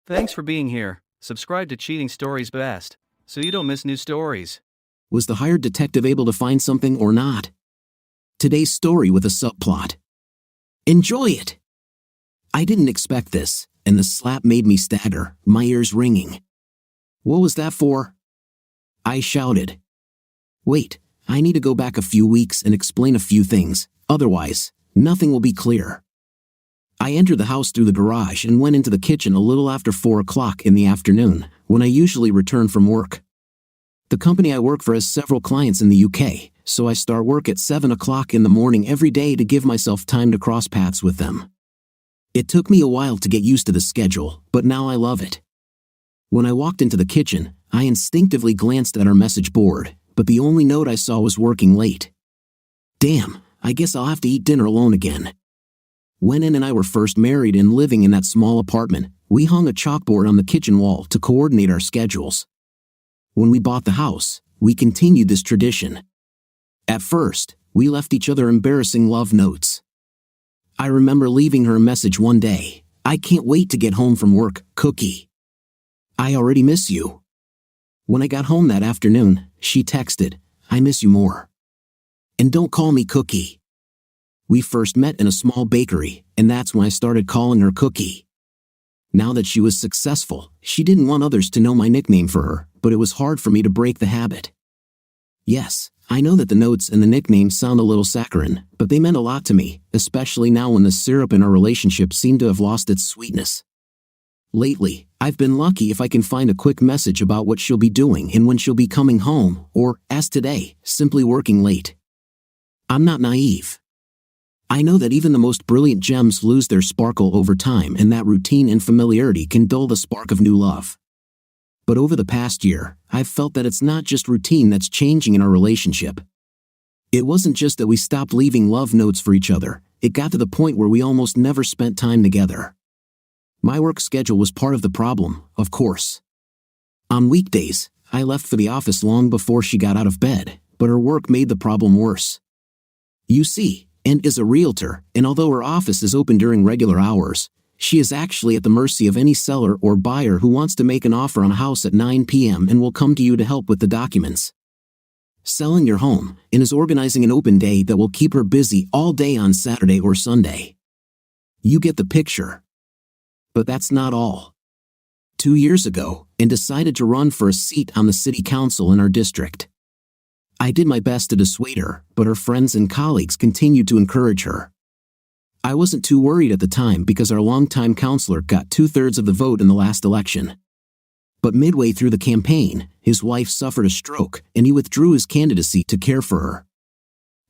Thanks for being here. Subscribe to Cheating Stories Best, so you don't miss new stories. Was the hired detective able to find something or not? Today's story with a subplot. Enjoy it! I didn't expect this, and the slap made me stagger, my ears ringing. What was that for? I shouted. Wait, I need to go back a few weeks and explain a few things, otherwise, nothing will be clear. I entered the house through the garage and went into the kitchen a little after 4 o'clock in the afternoon, when I usually return from work. The company I work for has several clients in the UK, so I start work at 7 o'clock in the morning every day to give myself time to cross paths with them. It took me a while to get used to the schedule, but now I love it. When I walked into the kitchen, I instinctively glanced at our message board, but the only note I saw was working late. Damn, I guess I'll have to eat dinner alone again. When Ann and I were first married and living in that small apartment, we hung a chalkboard on the kitchen wall to coordinate our schedules. When we bought the house, we continued this tradition. At first, we left each other embarrassing love notes. I remember leaving her a message one day. "I can't wait to get home from work, Cookie. I already miss you." When I got home that afternoon, she texted, "I miss you more. And don't call me Cookie." We first met in a small bakery, and that's when I started calling her Cookie. Now that she was successful, she didn't want others to know my nickname for her, but it was hard for me to break the habit. Yes, I know that the notes and the nickname sound a little saccharine, but they meant a lot to me, especially now when the syrup in our relationship seemed to have lost its sweetness. Lately, I've been lucky if I can find a quick message about what she'll be doing and when she'll be coming home, or, as today, simply working late. I'm not naive. I know that even the most brilliant gems lose their sparkle over time, and that routine and familiarity can dull the spark of new love. But over the past year, I've felt that it's not just routine that's changing in our relationship. It wasn't just that we stopped leaving love notes for each other, it got to the point where we almost never spent time together. My work schedule was part of the problem, of course. On weekdays, I left for the office long before she got out of bed, but her work made the problem worse. You see, Ann is a realtor, and although her office is open during regular hours, she is actually at the mercy of any seller or buyer who wants to make an offer on a house at 9 p.m. and will come to you to help with the documents. Selling your home, and is organizing an open day that will keep her busy all day on Saturday or Sunday. You get the picture. But that's not all. 2 years ago, Ann decided to run for a seat on the city council in our district. I did my best to dissuade her, but her friends and colleagues continued to encourage her. I wasn't too worried at the time because our longtime counselor got 2/3 of the vote in the last election. But midway through the campaign, his wife suffered a stroke and he withdrew his candidacy to care for her.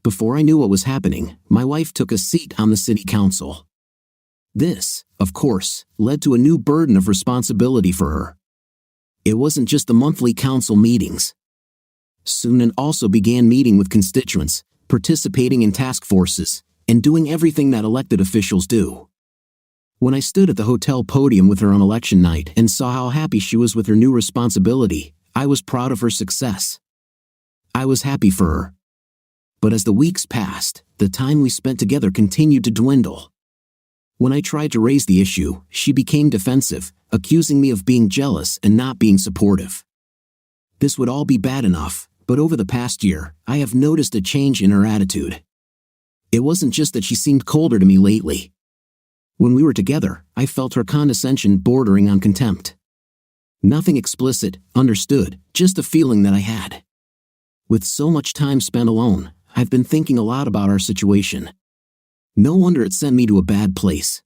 Before I knew what was happening, my wife took a seat on the city council. This, of course, led to a new burden of responsibility for her. It wasn't just the monthly council meetings. Soon Ann also began meeting with constituents, participating in task forces, and doing everything that elected officials do. When I stood at the hotel podium with her on election night and saw how happy she was with her new responsibility, I was proud of her success. I was happy for her. But as the weeks passed, the time we spent together continued to dwindle. When I tried to raise the issue, she became defensive, accusing me of being jealous and not being supportive. This would all be bad enough, but over the past year, I have noticed a change in her attitude. It wasn't just that she seemed colder to me lately. When we were together, I felt her condescension bordering on contempt. Nothing explicit, understood, just a feeling that I had. With so much time spent alone, I've been thinking a lot about our situation. No wonder it sent me to a bad place.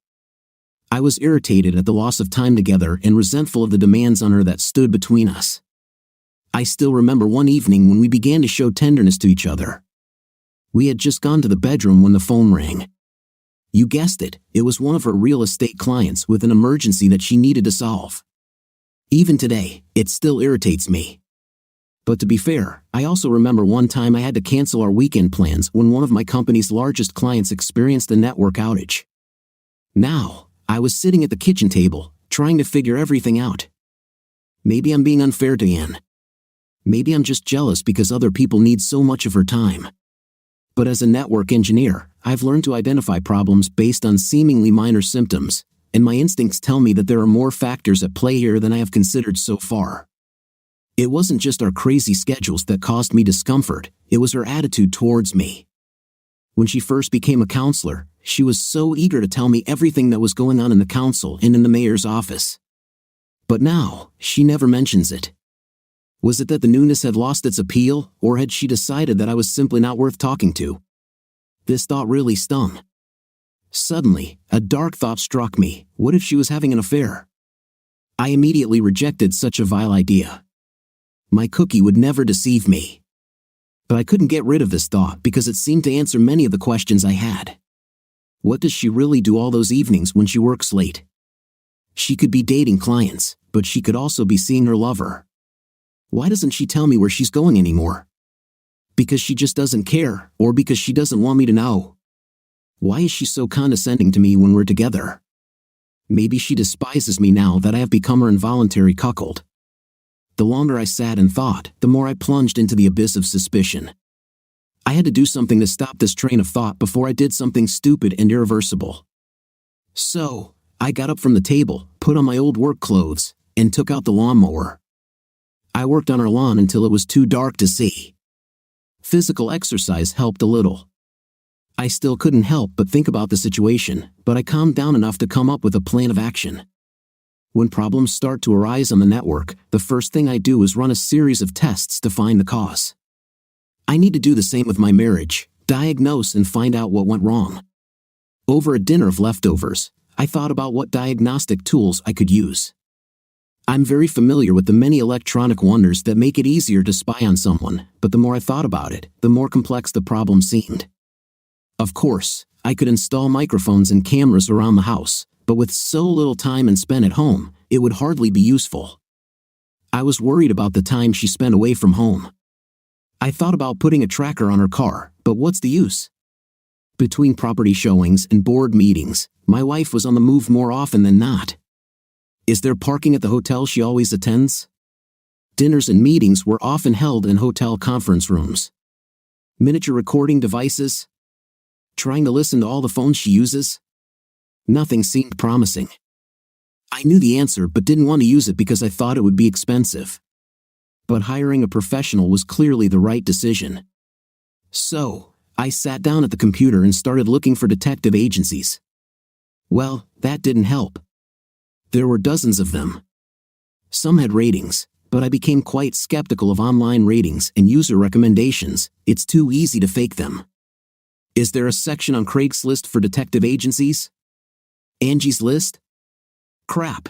I was irritated at the loss of time together and resentful of the demands on her that stood between us. I still remember one evening when we began to show tenderness to each other. We had just gone to the bedroom when the phone rang. You guessed it, it was one of her real estate clients with an emergency that she needed to solve. Even today, it still irritates me. But to be fair, I also remember one time I had to cancel our weekend plans when one of my company's largest clients experienced a network outage. Now, I was sitting at the kitchen table, trying to figure everything out. Maybe I'm being unfair to Ann. Maybe I'm just jealous because other people need so much of her time. But as a network engineer, I've learned to identify problems based on seemingly minor symptoms, and my instincts tell me that there are more factors at play here than I have considered so far. It wasn't just our crazy schedules that caused me discomfort, it was her attitude towards me. When she first became a counselor, she was so eager to tell me everything that was going on in the council and in the mayor's office. But now, she never mentions it. Was it that the newness had lost its appeal, or had she decided that I was simply not worth talking to? This thought really stung. Suddenly, a dark thought struck me. What if she was having an affair? I immediately rejected such a vile idea. My cookie would never deceive me. But I couldn't get rid of this thought because it seemed to answer many of the questions I had. What does she really do all those evenings when she works late? She could be dating clients, but she could also be seeing her lover. Why doesn't she tell me where she's going anymore? Because she just doesn't care, or because she doesn't want me to know? Why is she so condescending to me when we're together? Maybe she despises me now that I have become her involuntary cuckold. The longer I sat and thought, the more I plunged into the abyss of suspicion. I had to do something to stop this train of thought before I did something stupid and irreversible. So, I got up from the table, put on my old work clothes, and took out the lawnmower. I worked on our lawn until it was too dark to see. Physical exercise helped a little. I still couldn't help but think about the situation, but I calmed down enough to come up with a plan of action. When problems start to arise on the network, the first thing I do is run a series of tests to find the cause. I need to do the same with my marriage, diagnose and find out what went wrong. Over a dinner of leftovers, I thought about what diagnostic tools I could use. I'm very familiar with the many electronic wonders that make it easier to spy on someone, but the more I thought about it, the more complex the problem seemed. Of course, I could install microphones and cameras around the house, but with so little time spent at home, it would hardly be useful. I was worried about the time she spent away from home. I thought about putting a tracker on her car, but what's the use? Between property showings and board meetings, my wife was on the move more often than not. Is there parking at the hotel she always attends? Dinners and meetings were often held in hotel conference rooms. Miniature recording devices? Trying to listen to all the phones she uses? Nothing seemed promising. I knew the answer but didn't want to use it because I thought it would be expensive. But hiring a professional was clearly the right decision. So, I sat down at the computer and started looking for detective agencies. Well, that didn't help. There were dozens of them. Some had ratings, but I became quite skeptical of online ratings and user recommendations. It's too easy to fake them. Is there a section on Craigslist for detective agencies? Angie's List? Crap.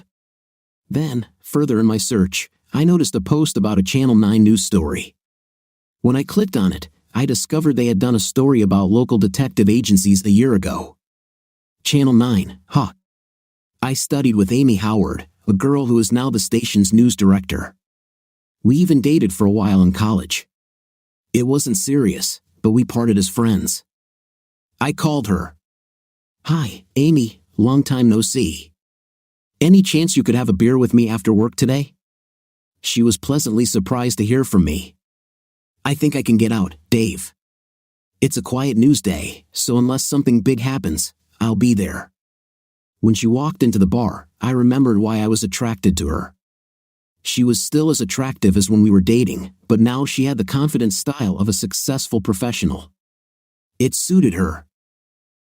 Then, further in my search, I noticed a post about a Channel 9 news story. When I clicked on it, I discovered they had done a story about local detective agencies a year ago. Channel 9, huh? I studied with Amy Howard, a girl who is now the station's news director. We even dated for a while in college. It wasn't serious, but we parted as friends. I called her. Hi, Amy, long time no see. Any chance you could have a beer with me after work today? She was pleasantly surprised to hear from me. I think I can get out, Dave. It's a quiet news day, so unless something big happens, I'll be there. When she walked into the bar, I remembered why I was attracted to her. She was still as attractive as when we were dating, but now she had the confident style of a successful professional. It suited her.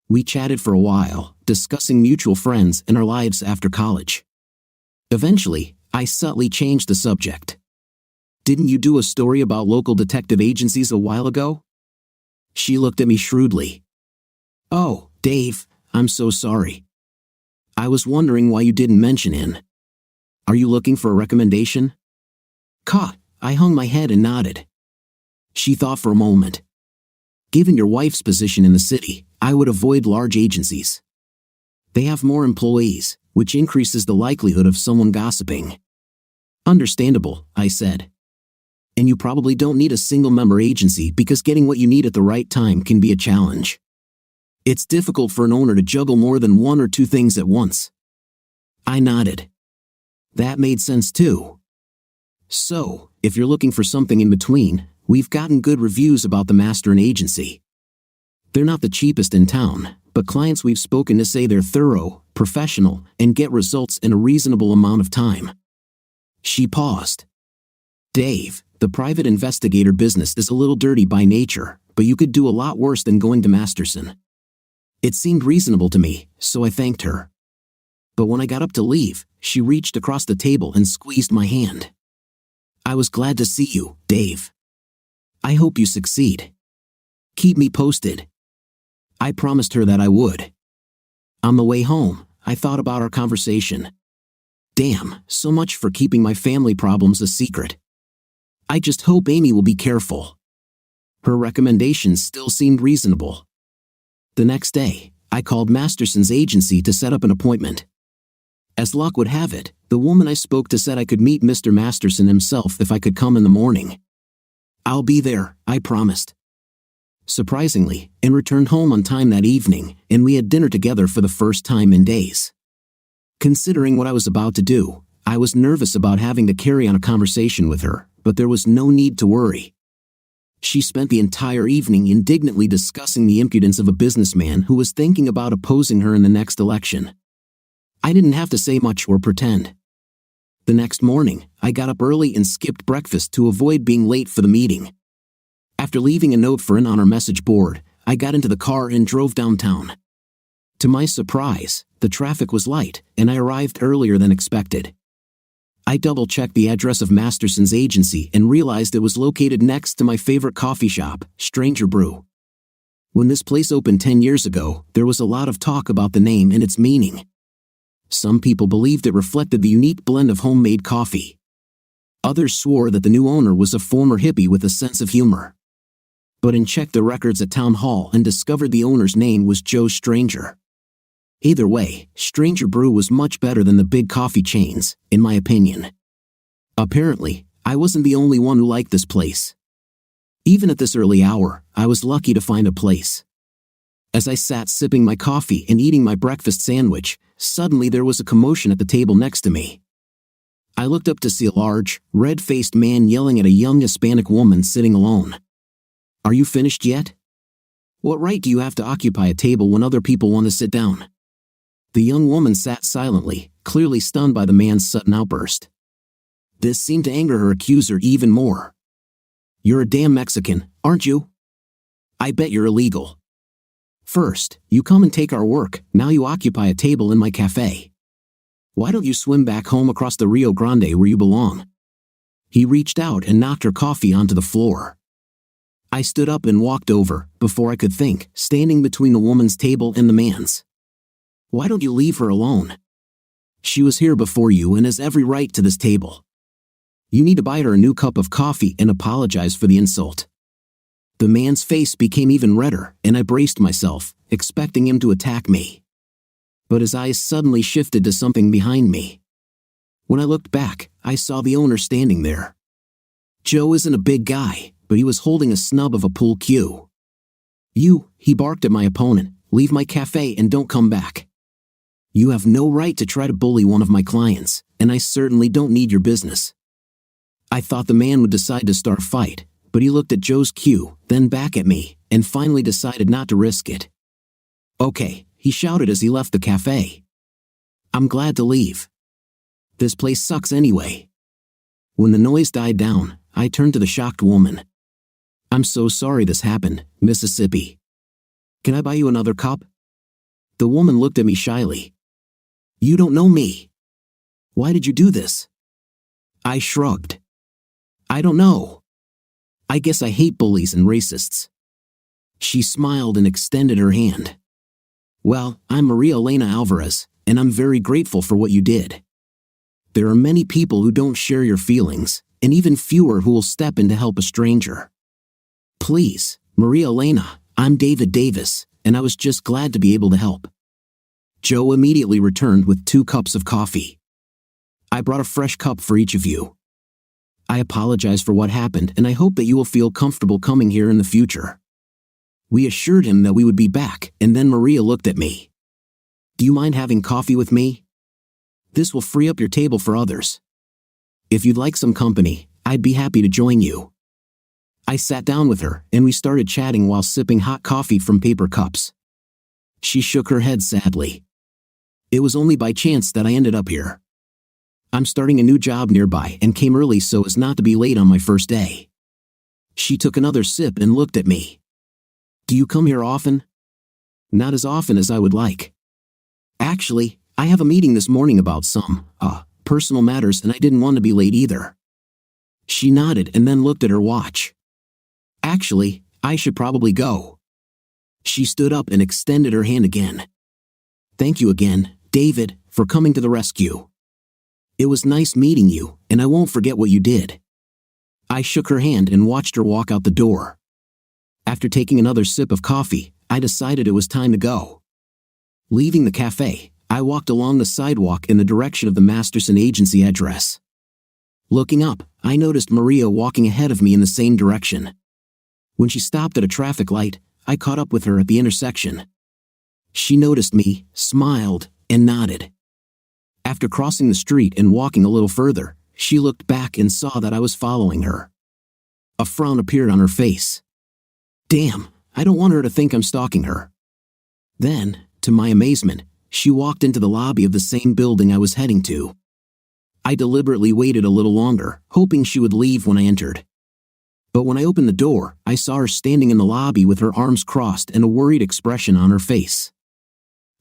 We chatted for a while, discussing mutual friends and our lives after college. Eventually, I subtly changed the subject. Didn't you do a story about local detective agencies a while ago? She looked at me shrewdly. Oh, Dave, I'm so sorry. I was wondering why you didn't mention it. Are you looking for a recommendation? I hung my head and nodded. She thought for a moment. Given your wife's position in the city, I would avoid large agencies. They have more employees, which increases the likelihood of someone gossiping. Understandable, I said. And you probably don't need a single-member agency because getting what you need at the right time can be a challenge. It's difficult for an owner to juggle more than one or two things at once. I nodded. That made sense too. So, if you're looking for something in between, we've gotten good reviews about the master and agency. They're not the cheapest in town, but clients we've spoken to say they're thorough, professional, and get results in a reasonable amount of time. She paused. Dave, the private investigator business is a little dirty by nature, but you could do a lot worse than going to Masterson. It seemed reasonable to me, so I thanked her. But when I got up to leave, she reached across the table and squeezed my hand. I was glad to see you, Dave. I hope you succeed. Keep me posted. I promised her that I would. On the way home, I thought about our conversation. Damn, so much for keeping my family problems a secret. I just hope Amy will be careful. Her recommendations still seemed reasonable. The next day, I called Masterson's agency to set up an appointment. As luck would have it, the woman I spoke to said I could meet Mr. Masterson himself if I could come in the morning. I'll be there, I promised. Surprisingly, I returned home on time that evening, and we had dinner together for the first time in days. Considering what I was about to do, I was nervous about having to carry on a conversation with her, but there was no need to worry. She spent the entire evening indignantly discussing the impudence of a businessman who was thinking about opposing her in the next election. I didn't have to say much or pretend. The next morning, I got up early and skipped breakfast to avoid being late for the meeting. After leaving a note for on our message board, I got into the car and drove downtown. To my surprise, the traffic was light, and I arrived earlier than expected. I double-checked the address of Masterson's agency and realized it was located next to my favorite coffee shop, Stranger Brew. When this place opened 10 years ago, there was a lot of talk about the name and its meaning. Some people believed it reflected the unique blend of homemade coffee. Others swore that the new owner was a former hippie with a sense of humor. But I checked the records at Town Hall and discovered the owner's name was Joe Stranger. Either way, Stranger Brew was much better than the big coffee chains, in my opinion. Apparently, I wasn't the only one who liked this place. Even at this early hour, I was lucky to find a place. As I sat sipping my coffee and eating my breakfast sandwich, suddenly there was a commotion at the table next to me. I looked up to see a large, red-faced man yelling at a young Hispanic woman sitting alone. "Are you finished yet? What right do you have to occupy a table when other people want to sit down?" The young woman sat silently, clearly stunned by the man's sudden outburst. This seemed to anger her accuser even more. "You're a damn Mexican, aren't you? I bet you're illegal. First, you come and take our work, now you occupy a table in my cafe. Why don't you swim back home across the Rio Grande where you belong?" He reached out and knocked her coffee onto the floor. I stood up and walked over, before I could think, standing between the woman's table and the man's. "Why don't you leave her alone? She was here before you and has every right to this table. You need to buy her a new cup of coffee and apologize for the insult." The man's face became even redder, and I braced myself, expecting him to attack me. But his eyes suddenly shifted to something behind me. When I looked back, I saw the owner standing there. Joe isn't a big guy, but he was holding a snub of a pool cue. "You," he barked at my opponent, "leave my cafe and don't come back. You have no right to try to bully one of my clients, and I certainly don't need your business." I thought the man would decide to start a fight, but he looked at Joe's cue, then back at me, and finally decided not to risk it. "Okay," he shouted as he left the cafe. "I'm glad to leave. This place sucks anyway." When the noise died down, I turned to the shocked woman. "I'm so sorry this happened, Mississippi. Can I buy you another cup?" The woman looked at me shyly. "You don't know me. Why did you do this?" I shrugged. "I don't know. I guess I hate bullies and racists." She smiled and extended her hand. "Well, I'm Maria Elena Alvarez, and I'm very grateful for what you did. There are many people who don't share your feelings, and even fewer who will step in to help a stranger. Please, Maria Elena, I'm David Davis, and I was just glad to be able to help." Joe immediately returned with 2 cups of coffee. "I brought a fresh cup for each of you. I apologize for what happened, and I hope that you will feel comfortable coming here in the future." We assured him that we would be back, and then Maria looked at me. "Do you mind having coffee with me? This will free up your table for others. If you'd like some company, I'd be happy to join you." I sat down with her, and we started chatting while sipping hot coffee from paper cups. She shook her head sadly. It was only by chance that I ended up here. I'm starting a new job nearby and came early so as not to be late on my first day. She took another sip and looked at me. Do you come here often? Not as often as I would like. Actually, I have a meeting this morning about some, personal matters and I didn't want to be late either. She nodded and then looked at her watch. Actually, I should probably go. She stood up and extended her hand again. Thank you again, David, for coming to the rescue. It was nice meeting you, and I won't forget what you did. I shook her hand and watched her walk out the door. After taking another sip of coffee, I decided it was time to go. Leaving the cafe, I walked along the sidewalk in the direction of the Masterson Agency address. Looking up, I noticed Maria walking ahead of me in the same direction. When she stopped at a traffic light, I caught up with her at the intersection. She noticed me, smiled, and nodded. After crossing the street and walking a little further, she looked back and saw that I was following her. A frown appeared on her face. Damn, I don't want her to think I'm stalking her. Then, to my amazement, she walked into the lobby of the same building I was heading to. I deliberately waited a little longer, hoping she would leave when I entered. But when I opened the door, I saw her standing in the lobby with her arms crossed and a worried expression on her face.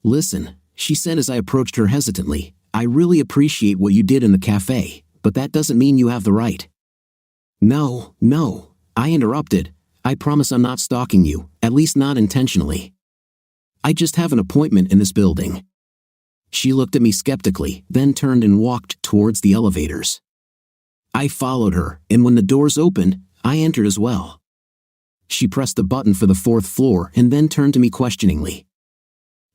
Listen, she said as I approached her hesitantly, I really appreciate what you did in the cafe, but that doesn't mean you have the right. No, I interrupted. I promise I'm not stalking you, at least not intentionally. I just have an appointment in this building. She looked at me skeptically, then turned and walked towards the elevators. I followed her, and when the doors opened, I entered as well. She pressed the button for the 4th floor and then turned to me questioningly.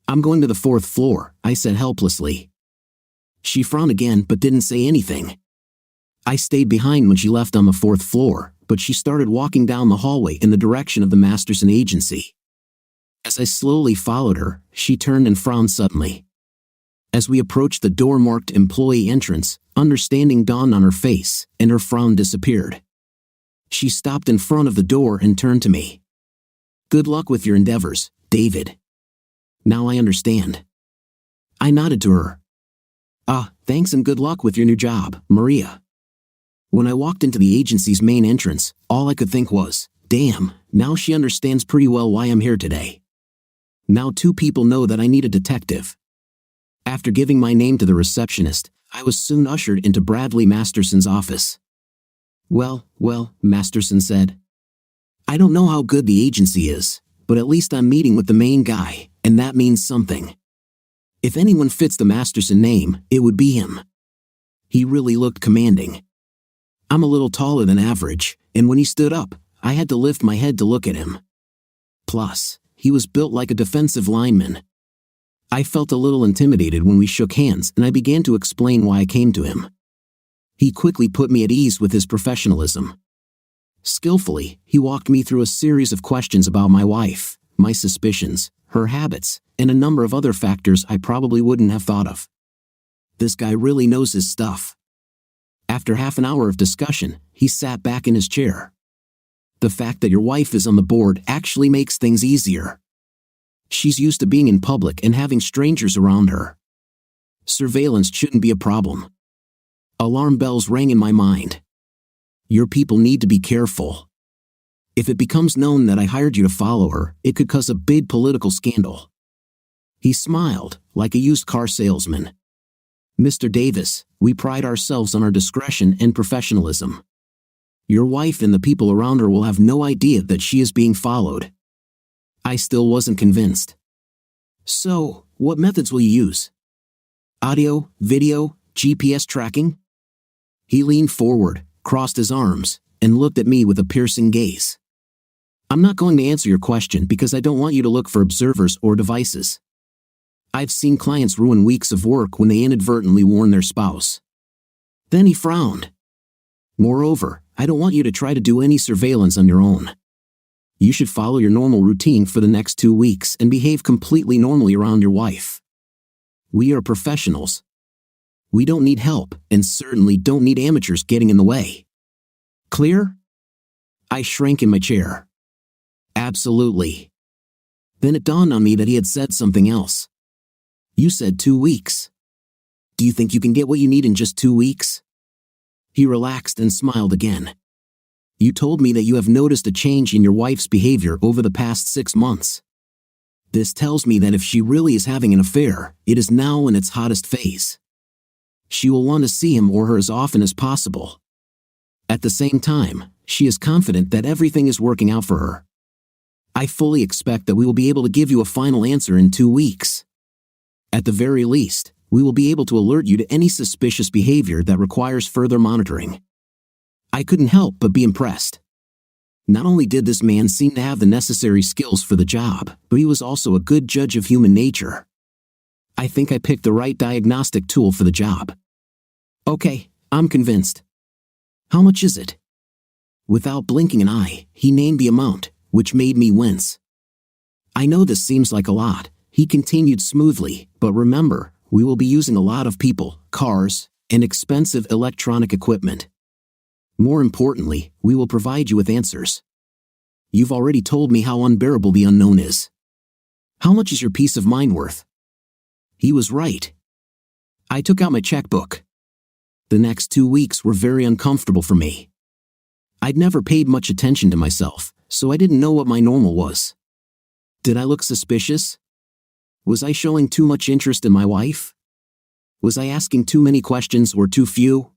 I'm going to the 4th floor, I said helplessly. She frowned again but didn't say anything. I stayed behind when she left on the 4th floor, but she started walking down the hallway in the direction of the Masterson Agency. As I slowly followed her, she turned and frowned suddenly. As we approached the door marked employee entrance, understanding dawned on her face, and her frown disappeared. She stopped in front of the door and turned to me. Good luck with your endeavors, David. Now I understand. I nodded to her. Thanks and good luck with your new job, Maria. When I walked into the agency's main entrance, all I could think was, damn, now she understands pretty well why I'm here today. Now 2 people know that I need a detective. After giving my name to the receptionist, I was soon ushered into Bradley Masterson's office. Well, Masterson said. I don't know how good the agency is, but at least I'm meeting with the main guy, and that means something. If anyone fits the Masterson name, it would be him. He really looked commanding. I'm a little taller than average, and when he stood up, I had to lift my head to look at him. Plus, he was built like a defensive lineman. I felt a little intimidated when we shook hands and I began to explain why I came to him. He quickly put me at ease with his professionalism. Skillfully, he walked me through a series of questions about my wife, my suspicions, her habits, and a number of other factors I probably wouldn't have thought of. This guy really knows his stuff. After half an hour of discussion, he sat back in his chair. The fact that your wife is on the board actually makes things easier. She's used to being in public and having strangers around her. Surveillance shouldn't be a problem. Alarm bells rang in my mind. Your people need to be careful. If it becomes known that I hired you to follow her, it could cause a big political scandal. He smiled, like a used car salesman. Mr. Davis, we pride ourselves on our discretion and professionalism. Your wife and the people around her will have no idea that she is being followed. I still wasn't convinced. So, what methods will you use? Audio, video, GPS tracking? He leaned forward, crossed his arms, and looked at me with a piercing gaze. I'm not going to answer your question because I don't want you to look for observers or devices. I've seen clients ruin weeks of work when they inadvertently warn their spouse. Then he frowned. Moreover, I don't want you to try to do any surveillance on your own. You should follow your normal routine for the next 2 weeks and behave completely normally around your wife. We are professionals. We don't need help and certainly don't need amateurs getting in the way. Clear? I shrank in my chair. Absolutely. Then it dawned on me that he had said something else. You said 2 weeks. Do you think you can get what you need in just 2 weeks? He relaxed and smiled again. You told me that you have noticed a change in your wife's behavior over the past 6 months. This tells me that if she really is having an affair, it is now in its hottest phase. She will want to see him or her as often as possible. At the same time, she is confident that everything is working out for her. I fully expect that we will be able to give you a final answer in 2 weeks. At the very least, we will be able to alert you to any suspicious behavior that requires further monitoring. I couldn't help but be impressed. Not only did this man seem to have the necessary skills for the job, but he was also a good judge of human nature. I think I picked the right diagnostic tool for the job. Okay, I'm convinced. How much is it? Without blinking an eye, he named the amount, which made me wince. I know this seems like a lot, he continued smoothly, but remember, we will be using a lot of people, cars, and expensive electronic equipment. More importantly, we will provide you with answers. You've already told me how unbearable the unknown is. How much is your peace of mind worth? He was right. I took out my checkbook. The next 2 weeks were very uncomfortable for me. I'd never paid much attention to myself, so I didn't know what my normal was. Did I look suspicious? Was I showing too much interest in my wife? Was I asking too many questions or too few?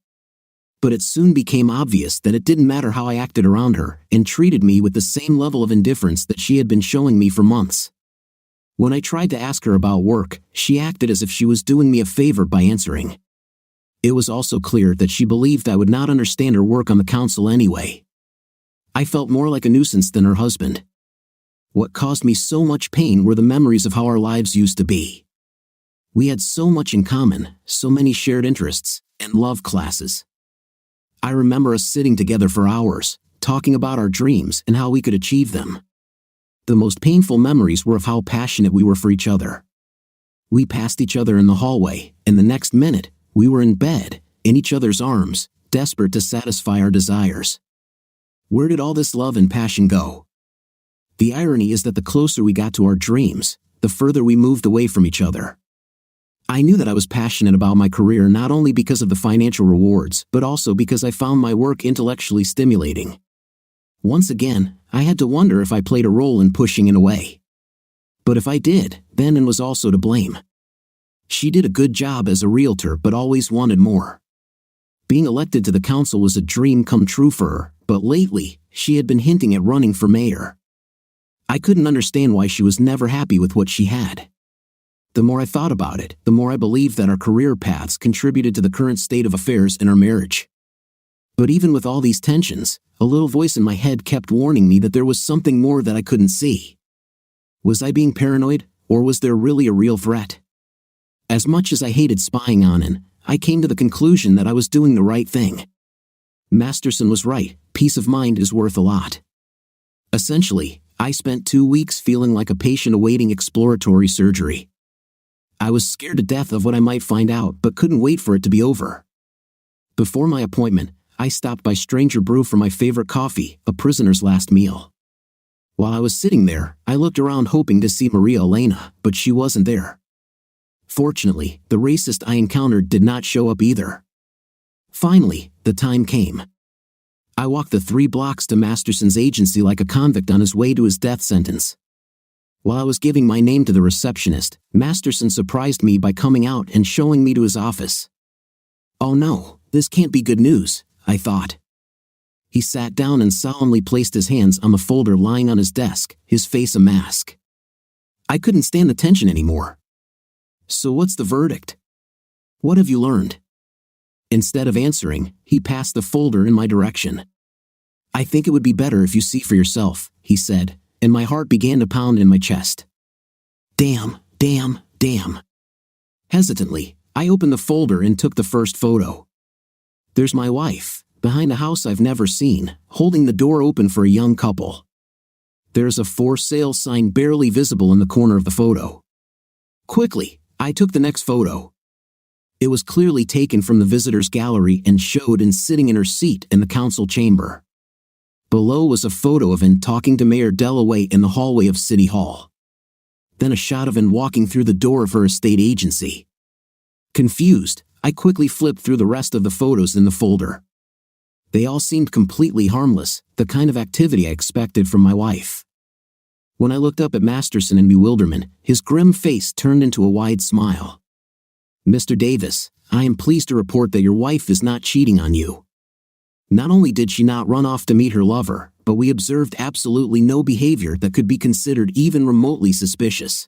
But it soon became obvious that it didn't matter how I acted around her, and treated me with the same level of indifference that she had been showing me for months. When I tried to ask her about work, she acted as if she was doing me a favor by answering. It was also clear that she believed I would not understand her work on the council anyway. I felt more like a nuisance than her husband. What caused me so much pain were the memories of how our lives used to be. We had so much in common, so many shared interests, and love classes. I remember us sitting together for hours, talking about our dreams and how we could achieve them. The most painful memories were of how passionate we were for each other. We passed each other in the hallway, and the next minute, we were in bed, in each other's arms, desperate to satisfy our desires. Where did all this love and passion go? The irony is that the closer we got to our dreams, the further we moved away from each other. I knew that I was passionate about my career not only because of the financial rewards, but also because I found my work intellectually stimulating. Once again, I had to wonder if I played a role in pushing it away. But if I did, then Ann was also to blame. She did a good job as a realtor but always wanted more. Being elected to the council was a dream come true for her, but lately, she had been hinting at running for mayor. I couldn't understand why she was never happy with what she had. The more I thought about it, the more I believed that our career paths contributed to the current state of affairs in our marriage. But even with all these tensions, a little voice in my head kept warning me that there was something more that I couldn't see. Was I being paranoid, or was there really a real threat? As much as I hated spying on Ann, I came to the conclusion that I was doing the right thing. Masterson was right, peace of mind is worth a lot. Essentially, I spent 2 weeks feeling like a patient awaiting exploratory surgery. I was scared to death of what I might find out but couldn't wait for it to be over. Before my appointment, I stopped by Stranger Brew for my favorite coffee, a prisoner's last meal. While I was sitting there, I looked around hoping to see Maria Elena, but she wasn't there. Fortunately, the racist I encountered did not show up either. Finally, the time came. I walked the 3 blocks to Masterson's agency like a convict on his way to his death sentence. While I was giving my name to the receptionist, Masterson surprised me by coming out and showing me to his office. Oh no, this can't be good news, I thought. He sat down and solemnly placed his hands on the folder lying on his desk, his face a mask. I couldn't stand the tension anymore. So what's the verdict? What have you learned? Instead of answering, he passed the folder in my direction. I think it would be better if you see for yourself, he said, and my heart began to pound in my chest. Damn. Hesitantly, I opened the folder and took the first photo. There's my wife, behind a house I've never seen, holding the door open for a young couple. There's a for sale sign barely visible in the corner of the photo. Quickly, I took the next photo. It was clearly taken from the visitors' gallery and showed Ann sitting in her seat in the council chamber. Below was a photo of him talking to Mayor Dellaway in the hallway of City Hall. Then a shot of him walking through the door of her estate agency. Confused, I quickly flipped through the rest of the photos in the folder. They all seemed completely harmless, the kind of activity I expected from my wife. When I looked up at Masterson in bewilderment, his grim face turned into a wide smile. "Mr. Davis, I am pleased to report that your wife is not cheating on you. Not only did she not run off to meet her lover, but we observed absolutely no behavior that could be considered even remotely suspicious."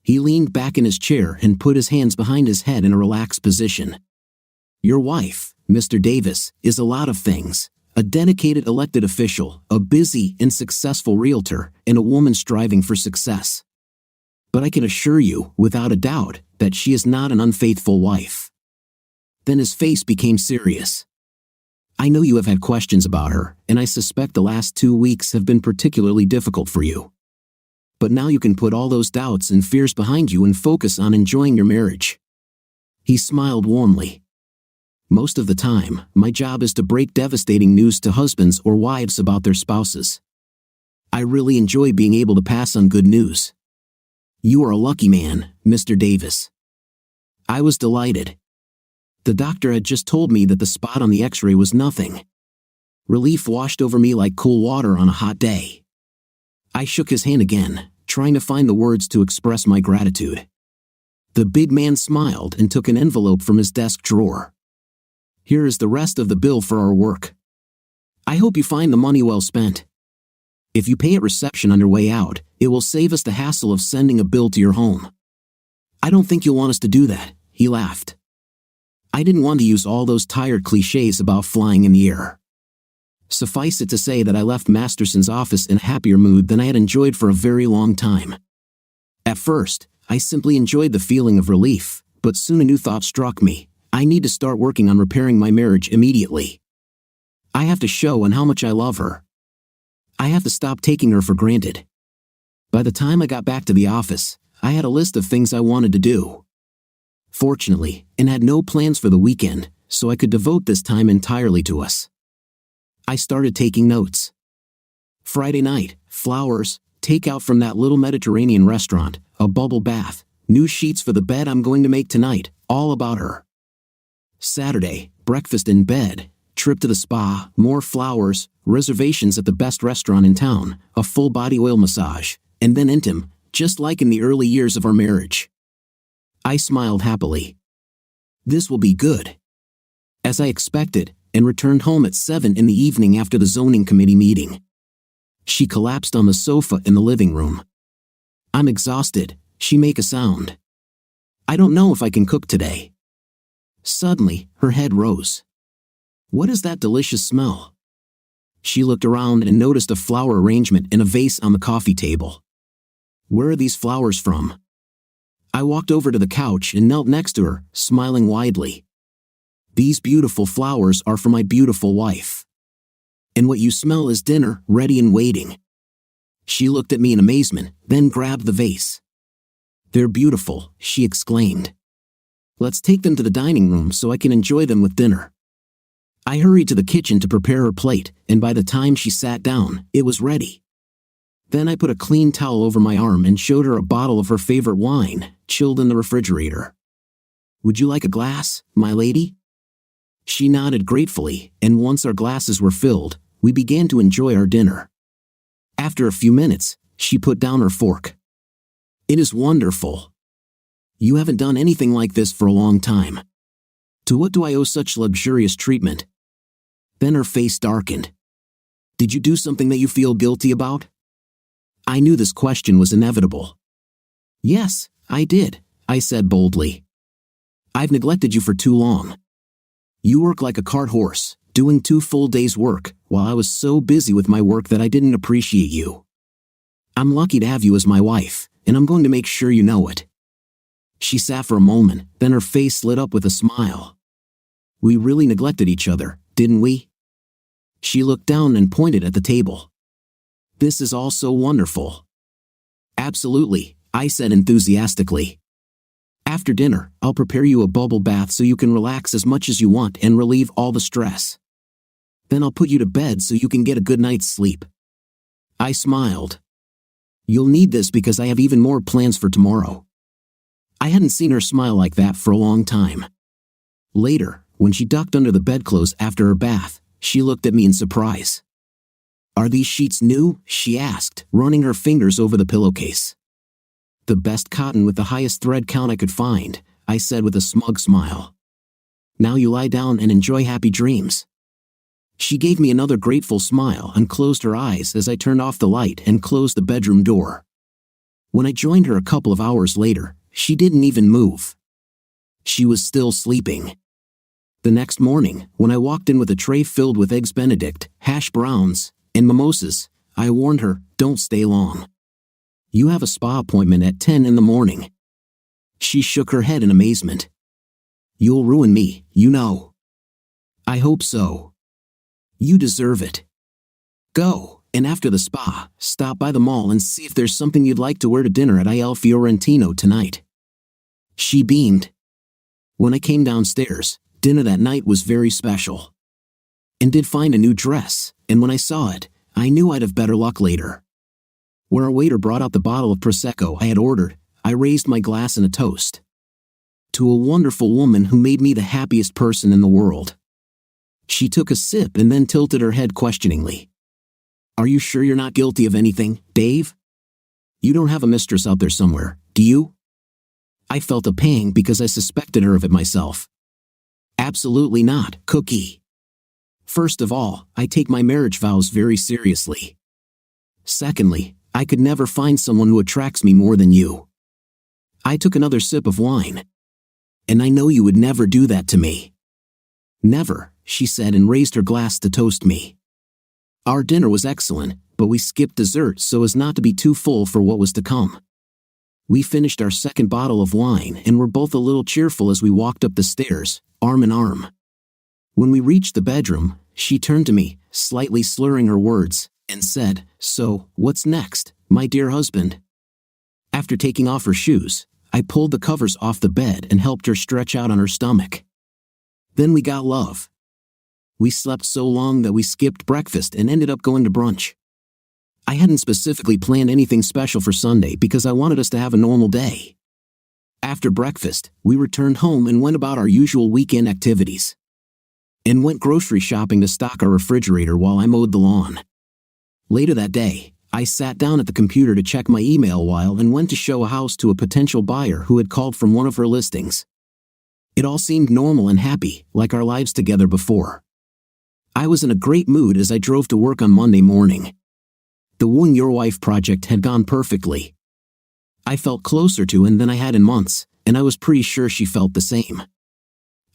He leaned back in his chair and put his hands behind his head in a relaxed position. "Your wife, Mr. Davis, is a lot of things. A dedicated elected official, a busy and successful realtor, and a woman striving for success. But I can assure you, without a doubt, that she is not an unfaithful wife." Then his face became serious. "I know you have had questions about her, and I suspect the last 2 weeks have been particularly difficult for you. But now you can put all those doubts and fears behind you and focus on enjoying your marriage." He smiled warmly. "Most of the time, my job is to break devastating news to husbands or wives about their spouses. I really enjoy being able to pass on good news. You are a lucky man, Mr. Davis." I was delighted. The doctor had just told me that the spot on the X-ray was nothing. Relief washed over me like cool water on a hot day. I shook his hand again, trying to find the words to express my gratitude. The big man smiled and took an envelope from his desk drawer. "Here is the rest of the bill for our work. I hope you find the money well spent. If you pay at reception on your way out, it will save us the hassle of sending a bill to your home." "I don't think you'll want us to do that," he laughed. I didn't want to use all those tired cliches about flying in the air. Suffice it to say that I left Masterson's office in a happier mood than I had enjoyed for a very long time. At first, I simply enjoyed the feeling of relief, but soon a new thought struck me. I need to start working on repairing my marriage immediately. I have to show how much I love her. I have to stop taking her for granted. By the time I got back to the office, I had a list of things I wanted to do. Fortunately, and had no plans for the weekend, so I could devote this time entirely to us. I started taking notes. Friday night, flowers, takeout from that little Mediterranean restaurant, a bubble bath, new sheets for the bed I'm going to make tonight, all about her. Saturday, breakfast in bed, trip to the spa, more flowers, reservations at the best restaurant in town, a full body oil massage, and then intim, just like in the early years of our marriage. I smiled happily. This will be good. As I expected, and returned home at 7 in the evening after the zoning committee meeting. She collapsed on the sofa in the living room. "I'm exhausted," she make a sound. "I don't know if I can cook today." Suddenly, her head rose. "What is that delicious smell?" She looked around and noticed a flower arrangement in a vase on the coffee table. "Where are these flowers from?" I walked over to the couch and knelt next to her, smiling widely. "These beautiful flowers are for my beautiful wife. And what you smell is dinner, ready and waiting." She looked at me in amazement, then grabbed the vase. "They're beautiful," she exclaimed. "Let's take them to the dining room so I can enjoy them with dinner." I hurried to the kitchen to prepare her plate, and by the time she sat down, it was ready. Then I put a clean towel over my arm and showed her a bottle of her favorite wine, chilled in the refrigerator. "Would you like a glass, my lady?" She nodded gratefully, and once our glasses were filled, we began to enjoy our dinner. After a few minutes, she put down her fork. "It is wonderful. You haven't done anything like this for a long time. To what do I owe such luxurious treatment?" Then her face darkened. "Did you do something that you feel guilty about?" I knew this question was inevitable. "Yes, I did," I said boldly. "I've neglected you for too long. You work like a cart horse, doing 2 full days' work, while I was so busy with my work that I didn't appreciate you. I'm lucky to have you as my wife, and I'm going to make sure you know it." She sat for a moment, then her face lit up with a smile. "We really neglected each other, didn't we?" She looked down and pointed at the table. "This is all so wonderful." "Absolutely," I said enthusiastically. "After dinner, I'll prepare you a bubble bath so you can relax as much as you want and relieve all the stress." Then I'll put you to bed so you can get a good night's sleep." I smiled. "You'll need this because I have even more plans for tomorrow." I hadn't seen her smile like that for a long time. Later, when she ducked under the bedclothes after her bath, she looked at me in surprise. "Are these sheets new?" she asked, running her fingers over the pillowcase. "The best cotton with the highest thread count I could find," I said with a smug smile. "Now you lie down and enjoy happy dreams." She gave me another grateful smile and closed her eyes as I turned off the light and closed the bedroom door. When I joined her a couple of hours later, she didn't even move. She was still sleeping. The next morning, when I walked in with a tray filled with eggs Benedict, hash browns, and mimosas, I warned her, "Don't stay long. You have a spa appointment at 10 in the morning." She shook her head in amazement. "You'll ruin me, you know." "I hope so. You deserve it. Go, and after the spa, stop by the mall and see if there's something you'd like to wear to dinner at Il Fiorentino tonight." She beamed. When I came downstairs, dinner that night was very special. And did find a new dress, and when I saw it, I knew I'd have better luck later. When our waiter brought out the bottle of Prosecco I had ordered, I raised my glass in a toast. To a wonderful woman who made me the happiest person in the world. She took a sip and then tilted her head questioningly. "Are you sure you're not guilty of anything, Dave? You don't have a mistress out there somewhere, do you?" I felt a pang because I suspected her of it myself. "Absolutely not, Cookie. First of all, I take my marriage vows very seriously. Secondly, I could never find someone who attracts me more than you." I took another sip of wine. "And I know you would never do that to me." "Never," she said and raised her glass to toast me. Our dinner was excellent, but we skipped dessert so as not to be too full for what was to come. We finished our second bottle of wine and were both a little cheerful as we walked up the stairs, arm in arm. When we reached the bedroom, she turned to me, slightly slurring her words, and said, "So, what's next, my dear husband?" After taking off her shoes, I pulled the covers off the bed and helped her stretch out on her stomach. Then we got love. We slept so long that we skipped breakfast and ended up going to brunch. I hadn't specifically planned anything special for Sunday because I wanted us to have a normal day. After breakfast, we returned home and went about our usual weekend activities. And went grocery shopping to stock our refrigerator while I mowed the lawn. Later that day, I sat down at the computer to check my email while and went to show a house to a potential buyer who had called from one of her listings. It all seemed normal and happy, like our lives together before. I was in a great mood as I drove to work on Monday morning. The Wooing Your Wife project had gone perfectly. I felt closer to her than I had in months, and I was pretty sure she felt the same.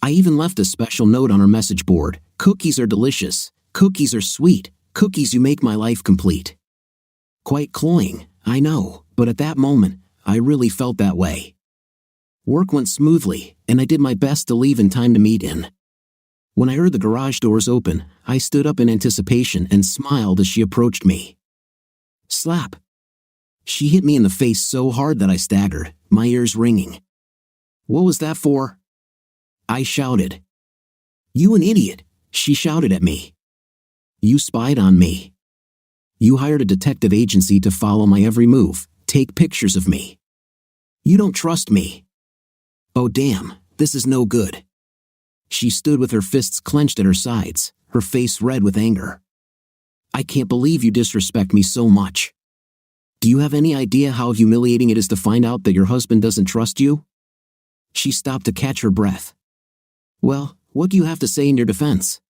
I even left a special note on her message board: "Cookies are delicious, cookies are sweet, cookies you make my life complete." Quite cloying, I know, but at that moment, I really felt that way. Work went smoothly, and I did my best to leave in time to meet in. When I heard the garage doors open, I stood up in anticipation and smiled as she approached me. Slap. She hit me in the face so hard that I staggered, my ears ringing. "What was that for?" I shouted. "You an idiot," she shouted at me. "You spied on me. You hired a detective agency to follow my every move, take pictures of me. You don't trust me. Oh damn, this is no good." She stood with her fists clenched at her sides, her face red with anger. "I can't believe you disrespect me so much. Do you have any idea how humiliating it is to find out that your husband doesn't trust you?" She stopped to catch her breath. "Well, what do you have to say in your defense?"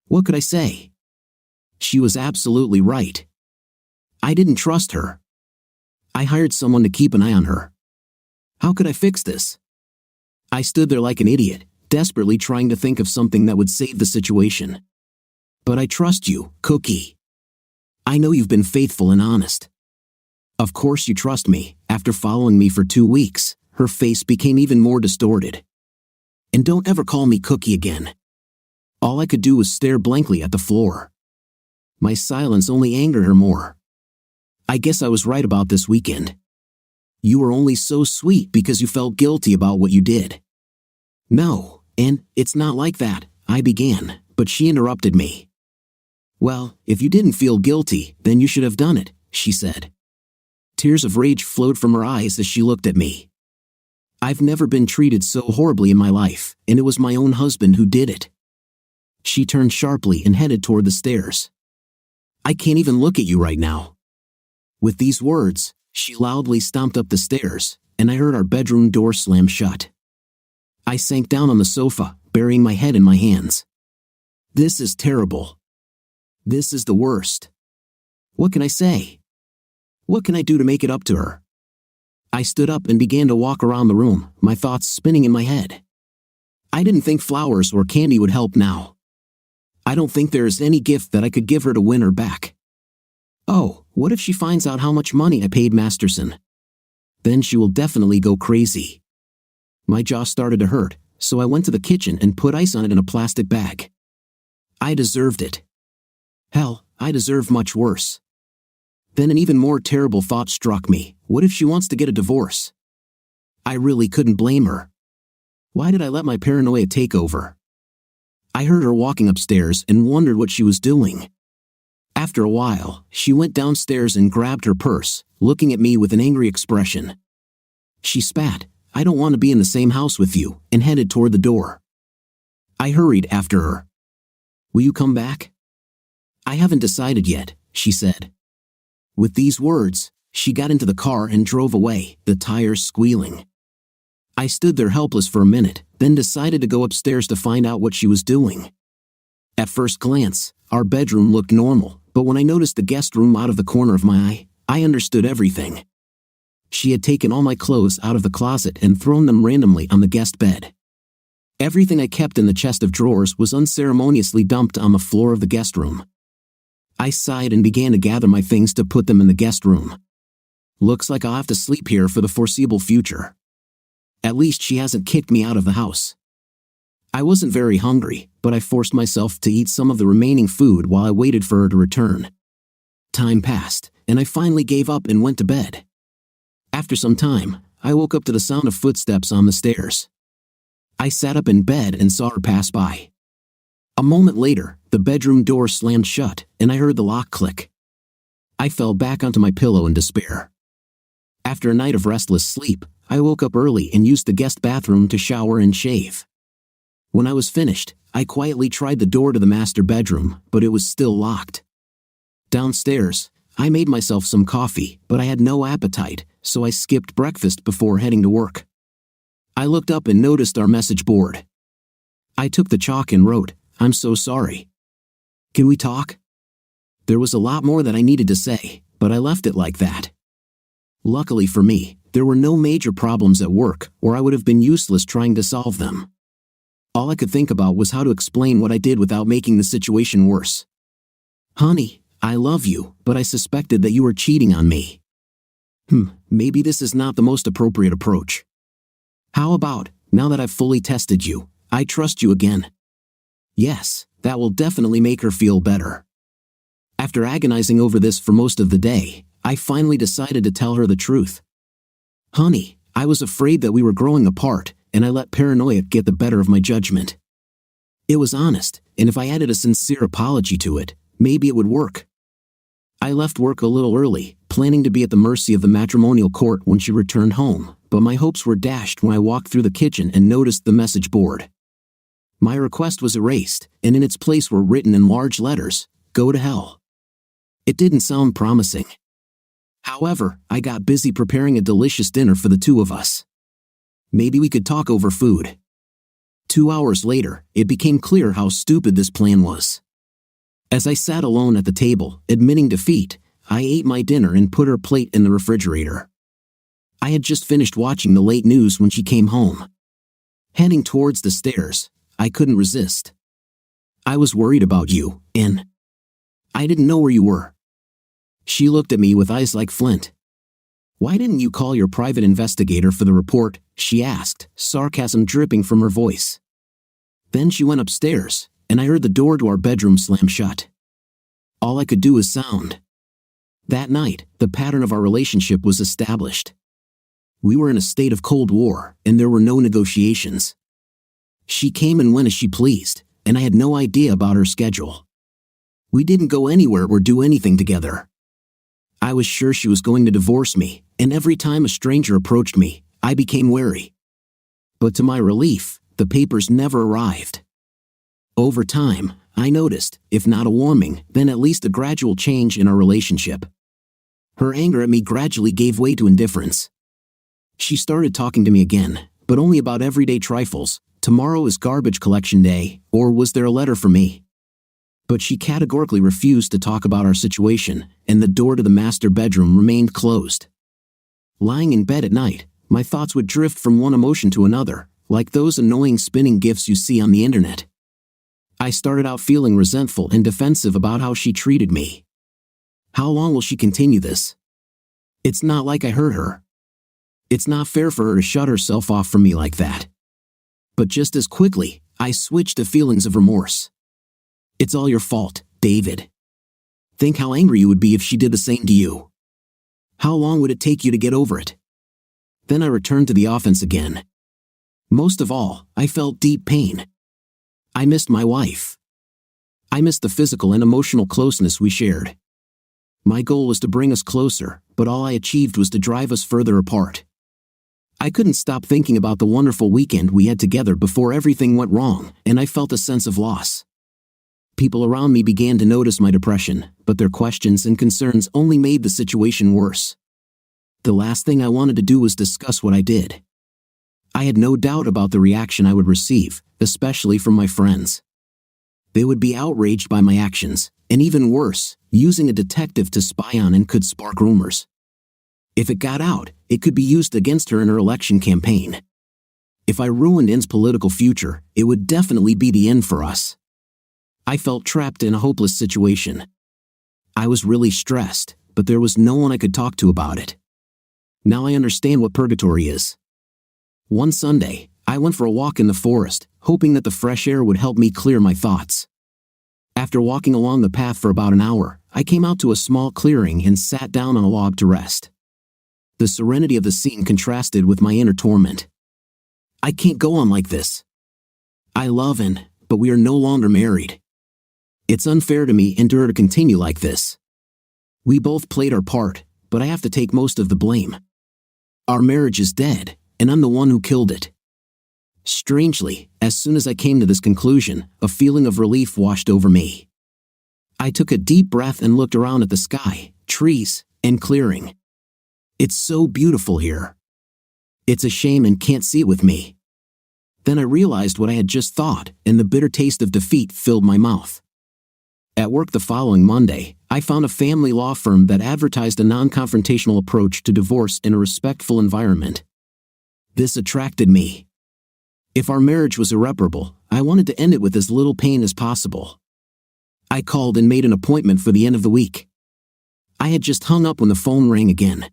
What could I say? She was absolutely right. I didn't trust her. I hired someone to keep an eye on her. How could I fix this? I stood there like an idiot, desperately trying to think of something that would save the situation. "But I trust you, Cookie. I know you've been faithful and honest." "Of course you trust me." After following me for 2 weeks, her face became even more distorted. "And don't ever call me Cookie again." All I could do was stare blankly at the floor. My silence only angered her more. I guess I was right about this weekend. You were only so sweet because you felt guilty about what you did. "No, and it's not like that," I began, but she interrupted me. Well, if you didn't feel guilty, then you should have done it, she said. Tears of rage flowed from her eyes as she looked at me. I've never been treated so horribly in my life, and it was my own husband who did it. She turned sharply and headed toward the stairs. I can't even look at you right now. With these words, she loudly stomped up the stairs, and I heard our bedroom door slam shut. I sank down on the sofa, burying my head in my hands. This is terrible. This is the worst. What can I say? What can I do to make it up to her? I stood up and began to walk around the room, my thoughts spinning in my head. I didn't think flowers or candy would help now. I don't think there is any gift that I could give her to win her back. Oh, what if she finds out how much money I paid Masterson? Then she will definitely go crazy. My jaw started to hurt, so I went to the kitchen and put ice on it in a plastic bag. I deserved it. Hell, I deserve much worse. Then an even more terrible thought struck me. What if she wants to get a divorce? I really couldn't blame her. Why did I let my paranoia take over? I heard her walking upstairs and wondered what she was doing. After a while, she went downstairs and grabbed her purse, looking at me with an angry expression. She spat, "I don't want to be in the same house with you," and headed toward the door. I hurried after her. "Will you come back?" "I haven't decided yet," she said. With these words, she got into the car and drove away, the tires squealing. I stood there helpless for a minute, then decided to go upstairs to find out what she was doing. At first glance, our bedroom looked normal, but when I noticed the guest room out of the corner of my eye, I understood everything. She had taken all my clothes out of the closet and thrown them randomly on the guest bed. Everything I kept in the chest of drawers was unceremoniously dumped on the floor of the guest room. I sighed and began to gather my things to put them in the guest room. Looks like I'll have to sleep here for the foreseeable future. At least she hasn't kicked me out of the house. I wasn't very hungry, but I forced myself to eat some of the remaining food while I waited for her to return. Time passed, and I finally gave up and went to bed. After some time, I woke up to the sound of footsteps on the stairs. I sat up in bed and saw her pass by. A moment later, the bedroom door slammed shut, and I heard the lock click. I fell back onto my pillow in despair. After a night of restless sleep, I woke up early and used the guest bathroom to shower and shave. When I was finished, I quietly tried the door to the master bedroom, but it was still locked. Downstairs, I made myself some coffee, but I had no appetite, so I skipped breakfast before heading to work. I looked up and noticed our message board. I took the chalk and wrote, "I'm so sorry. Can we talk?" There was a lot more that I needed to say, but I left it like that. Luckily for me, there were no major problems at work, or I would have been useless trying to solve them. All I could think about was how to explain what I did without making the situation worse. "Honey, I love you, but I suspected that you were cheating on me. Maybe this is not the most appropriate approach. How about, now that I've fully tested you, I trust you again?" Yes, that will definitely make her feel better. After agonizing over this for most of the day, I finally decided to tell her the truth. "Honey, I was afraid that we were growing apart, and I let paranoia get the better of my judgment." It was honest, and if I added a sincere apology to it, maybe it would work. I left work a little early, planning to be at the mercy of the matrimonial court when she returned home, but my hopes were dashed when I walked through the kitchen and noticed the message board. My request was erased, and in its place were written in large letters, "Go to hell." It didn't sound promising. However, I got busy preparing a delicious dinner for the two of us. Maybe we could talk over food. 2 hours later, it became clear how stupid this plan was. As I sat alone at the table, admitting defeat, I ate my dinner and put her plate in the refrigerator. I had just finished watching the late news when she came home. Heading towards the stairs, I couldn't resist. "I was worried about you, and I didn't know where you were." She looked at me with eyes like flint. "Why didn't you call your private investigator for the report?" she asked, sarcasm dripping from her voice. Then she went upstairs, and I heard the door to our bedroom slam shut. All I could do was sound. That night, the pattern of our relationship was established. We were in a state of Cold War, and there were no negotiations. She came and went as she pleased, and I had no idea about her schedule. We didn't go anywhere or do anything together. I was sure she was going to divorce me, and every time a stranger approached me, I became wary. But to my relief, the papers never arrived. Over time, I noticed, if not a warming, then at least a gradual change in our relationship. Her anger at me gradually gave way to indifference. She started talking to me again, but only about everyday trifles. Tomorrow is garbage collection day, or was there a letter for me? But she categorically refused to talk about our situation, and the door to the master bedroom remained closed. Lying in bed at night, my thoughts would drift from one emotion to another, like those annoying spinning GIFs you see on the internet. I started out feeling resentful and defensive about how she treated me. How long will she continue this? It's not like I hurt her. It's not fair for her to shut herself off from me like that. But just as quickly, I switched to feelings of remorse. It's all your fault, David. Think how angry you would be if she did the same to you. How long would it take you to get over it? Then I returned to the offense again. Most of all, I felt deep pain. I missed my wife. I missed the physical and emotional closeness we shared. My goal was to bring us closer, but all I achieved was to drive us further apart. I couldn't stop thinking about the wonderful weekend we had together before everything went wrong, and I felt a sense of loss. People around me began to notice my depression, but their questions and concerns only made the situation worse. The last thing I wanted to do was discuss what I did. I had no doubt about the reaction I would receive, especially from my friends. They would be outraged by my actions, and even worse, using a detective to spy on and could spark rumors. If it got out, it could be used against her in her election campaign. If I ruined Inn's political future, it would definitely be the end for us. I felt trapped in a hopeless situation. I was really stressed, but there was no one I could talk to about it. Now I understand what purgatory is. One Sunday, I went for a walk in the forest, hoping that the fresh air would help me clear my thoughts. After walking along the path for about an hour, I came out to a small clearing and sat down on a log to rest. The serenity of the scene contrasted with my inner torment. I can't go on like this. I love Inn, but we are no longer married. It's unfair to me and to her to continue like this. We both played our part, but I have to take most of the blame. Our marriage is dead, and I'm the one who killed it. Strangely, as soon as I came to this conclusion, a feeling of relief washed over me. I took a deep breath and looked around at the sky, trees, and clearing. It's so beautiful here. It's a shame Inn can't see it with me. Then I realized what I had just thought, and the bitter taste of defeat filled my mouth. At work the following Monday, I found a family law firm that advertised a non-confrontational approach to divorce in a respectful environment. This attracted me. If our marriage was irreparable, I wanted to end it with as little pain as possible. I called and made an appointment for the end of the week. I had just hung up when the phone rang again.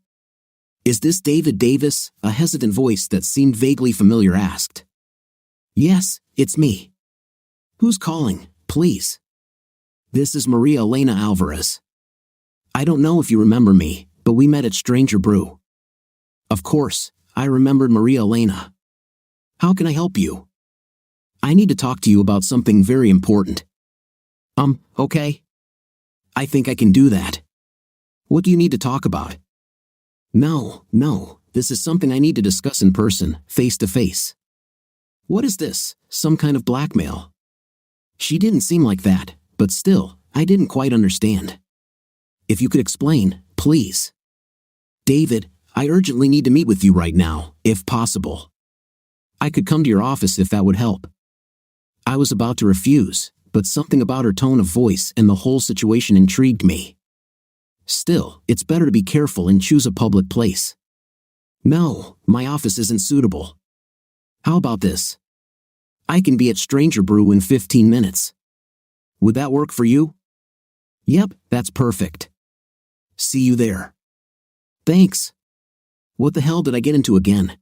"Is this David Davis?" a hesitant voice that seemed vaguely familiar asked. "Yes, it's me." "Who's calling, please?" "This is Maria Elena Alvarez. I don't know if you remember me, but we met at Stranger Brew." Of course, I remembered Maria Elena. "How can I help you?" "I need to talk to you about something very important." Okay. I think I can do that." "What do you need to talk about?" No, this is something I need to discuss in person, face to face." "What is this, some kind of blackmail?" She didn't seem like that, but still, I didn't quite understand. "If you could explain, please." "David, I urgently need to meet with you right now, if possible. I could come to your office if that would help." I was about to refuse, but something about her tone of voice and the whole situation intrigued me. Still, it's better to be careful and choose a public place. "No, my office isn't suitable." "How about this? I can be at Stranger Brew in 15 minutes. Would that work for you?" "Yep, that's perfect. See you there." "Thanks." What the hell did I get into again?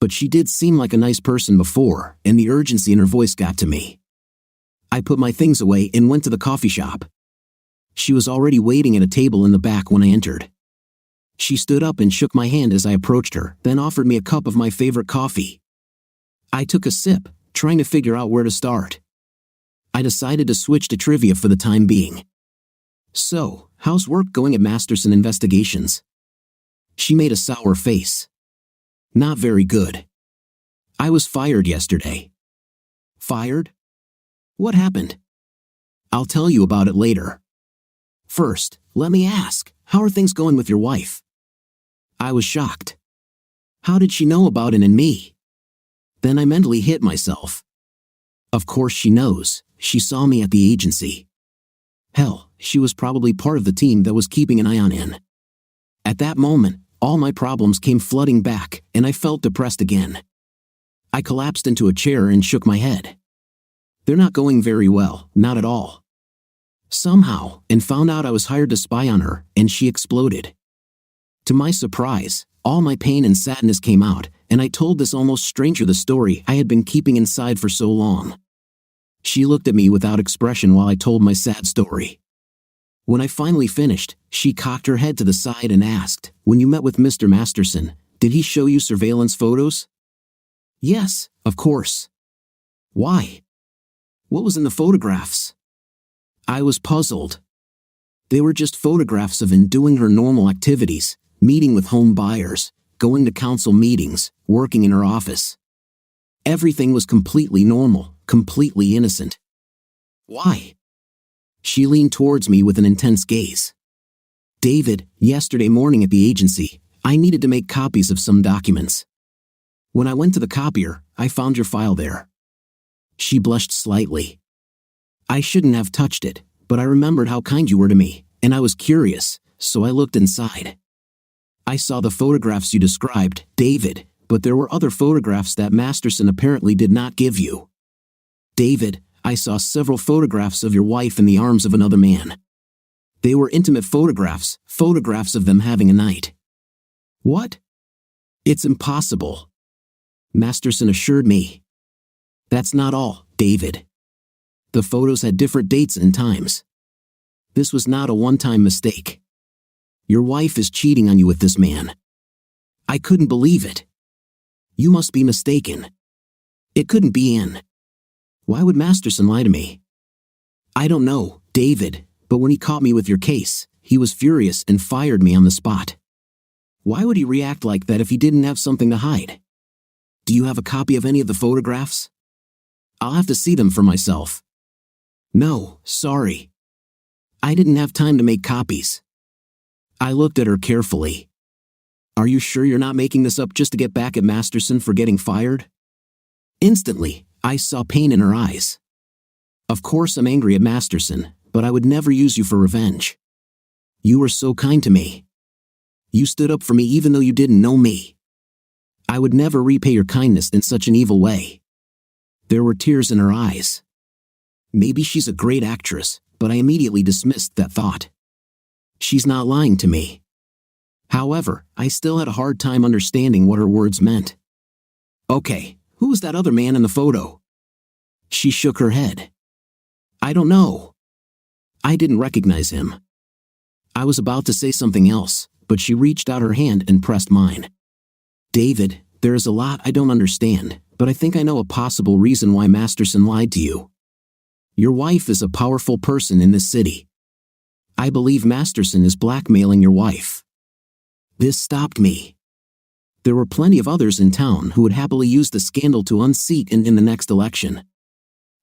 But she did seem like a nice person before, and the urgency in her voice got to me. I put my things away and went to the coffee shop. She was already waiting at a table in the back when I entered. She stood up and shook my hand as I approached her, then offered me a cup of my favorite coffee. I took a sip, trying to figure out where to start. I decided to switch to trivia for the time being. So, how's work going at Masterson Investigations? She made a sour face. Not very good. I was fired yesterday. Fired? What happened? I'll tell you about it later. First, let me ask, how are things going with your wife? I was shocked. How did she know about it and me? Then I mentally hit myself. Of course she knows. She saw me at the agency. Hell, she was probably part of the team that was keeping an eye on Ann. At that moment, all my problems came flooding back, and I felt depressed again. I collapsed into a chair and shook my head. They're not going very well, not at all. Somehow, and found out I was hired to spy on her, and she exploded. To my surprise, all my pain and sadness came out, and I told this almost stranger the story I had been keeping inside for so long. She looked at me without expression while I told my sad story. When I finally finished, she cocked her head to the side and asked, "When you met with Mr. Masterson, did he show you surveillance photos?" "Yes, of course." "Why? What was in the photographs?" I was puzzled. They were just photographs of Ann doing her normal activities, meeting with home buyers, going to council meetings, working in her office. Everything was completely normal, completely innocent. Why? She leaned towards me with an intense gaze. "David, yesterday morning at the agency, I needed to make copies of some documents. When I went to the copier, I found your file there." She blushed slightly. "I shouldn't have touched it, but I remembered how kind you were to me, and I was curious, so I looked inside. I saw the photographs you described, David, but there were other photographs that Masterson apparently did not give you. David, I saw several photographs of your wife in the arms of another man. They were intimate photographs, photographs of them having a night." "What?" "It's impossible," Masterson assured me. "That's not all, David. The photos had different dates and times. This was not a one-time mistake. Your wife is cheating on you with this man." I couldn't believe it. "You must be mistaken. It couldn't be Ann. Why would Masterson lie to me?" "I don't know, David, but when he caught me with your case, he was furious and fired me on the spot. Why would he react like that if he didn't have something to hide? Do you have a copy of any of the photographs?" "I'll have to see them for myself." "No, sorry. I didn't have time to make copies." I looked at her carefully. "Are you sure you're not making this up just to get back at Masterson for getting fired?" Instantly, I saw pain in her eyes. "Of course I'm angry at Masterson, but I would never use you for revenge. You were so kind to me. You stood up for me even though you didn't know me. I would never repay your kindness in such an evil way." There were tears in her eyes. Maybe she's a great actress, but I immediately dismissed that thought. She's not lying to me. However, I still had a hard time understanding what her words meant. "Okay, who was that other man in the photo?" She shook her head. "I don't know. I didn't recognize him." I was about to say something else, but she reached out her hand and pressed mine. "David, there is a lot I don't understand, but I think I know a possible reason why Masterson lied to you. Your wife is a powerful person in this city. I believe Masterson is blackmailing your wife." This stopped me. There were plenty of others in town who would happily use the scandal to unseat Ann in the next election.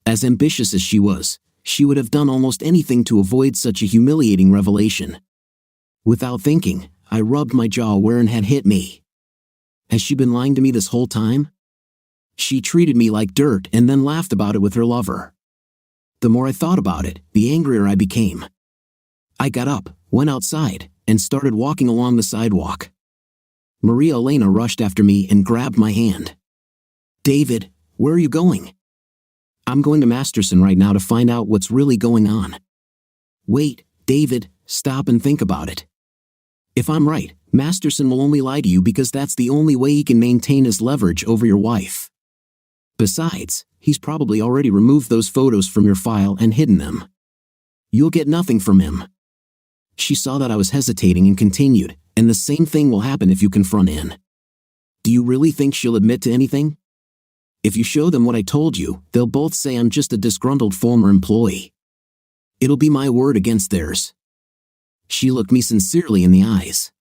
As ambitious as she was, she would have done almost anything to avoid such a humiliating revelation. Without thinking, I rubbed my jaw where Ann had hit me. Has she been lying to me this whole time? She treated me like dirt and then laughed about it with her lover. The more I thought about it, the angrier I became. I got up, went outside, and started walking along the sidewalk. Maria Elena rushed after me and grabbed my hand. "David, where are you going?" "I'm going to Masterson right now to find out what's really going on." "Wait, David, stop and think about it. If I'm right, Masterson will only lie to you because that's the only way he can maintain his leverage over your wife. Besides, he's probably already removed those photos from your file and hidden them. You'll get nothing from him." She saw that I was hesitating and continued, "And the same thing will happen if you confront Ann. Do you really think she'll admit to anything? If you show them what I told you, they'll both say I'm just a disgruntled former employee. It'll be my word against theirs." She looked me sincerely in the eyes.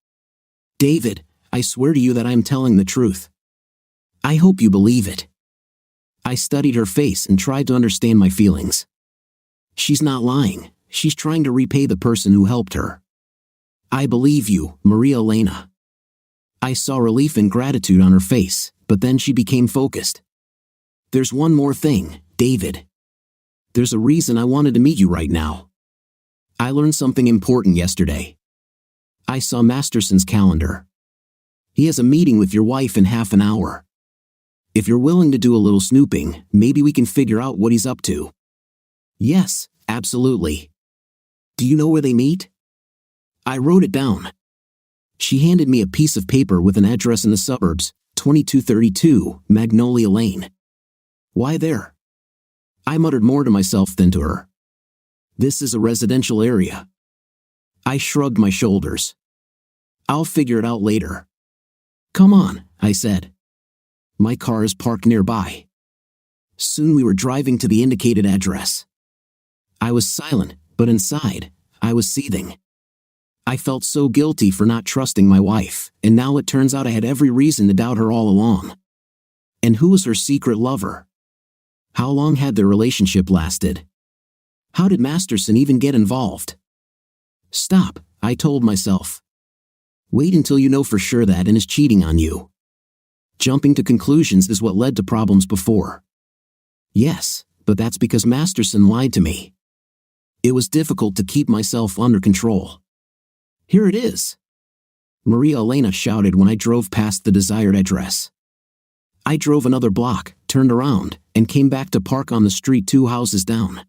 "David, I swear to you that I am telling the truth. I hope you believe it." I studied her face and tried to understand my feelings. She's not lying. She's trying to repay the person who helped her. "I believe you, Maria Elena." I saw relief and gratitude on her face, but then she became focused. "There's one more thing, David. There's a reason I wanted to meet you right now. I learned something important yesterday. I saw Masterson's calendar. He has a meeting with your wife in half an hour. If you're willing to do a little snooping, maybe we can figure out what he's up to." "Yes, absolutely. Do you know where they meet?" I wrote it down. She handed me a piece of paper with an address in the suburbs, 2232 Magnolia Lane. "Why there?" I muttered more to myself than to her. "This is a residential area." I shrugged my shoulders. "I'll figure it out later." "Come on," I said. "My car is parked nearby." Soon we were driving to the indicated address. I was silent, but inside, I was seething. I felt so guilty for not trusting my wife, and now it turns out I had every reason to doubt her all along. And who was her secret lover? How long had their relationship lasted? How did Masterson even get involved? "Stop," I told myself. "Wait until you know for sure that and is cheating on you." Jumping to conclusions is what led to problems before. Yes, but that's because Masterson lied to me. It was difficult to keep myself under control. "Here it is," Maria Elena shouted when I drove past the desired address. I drove another block, turned around, and came back to park on the street 2 houses down.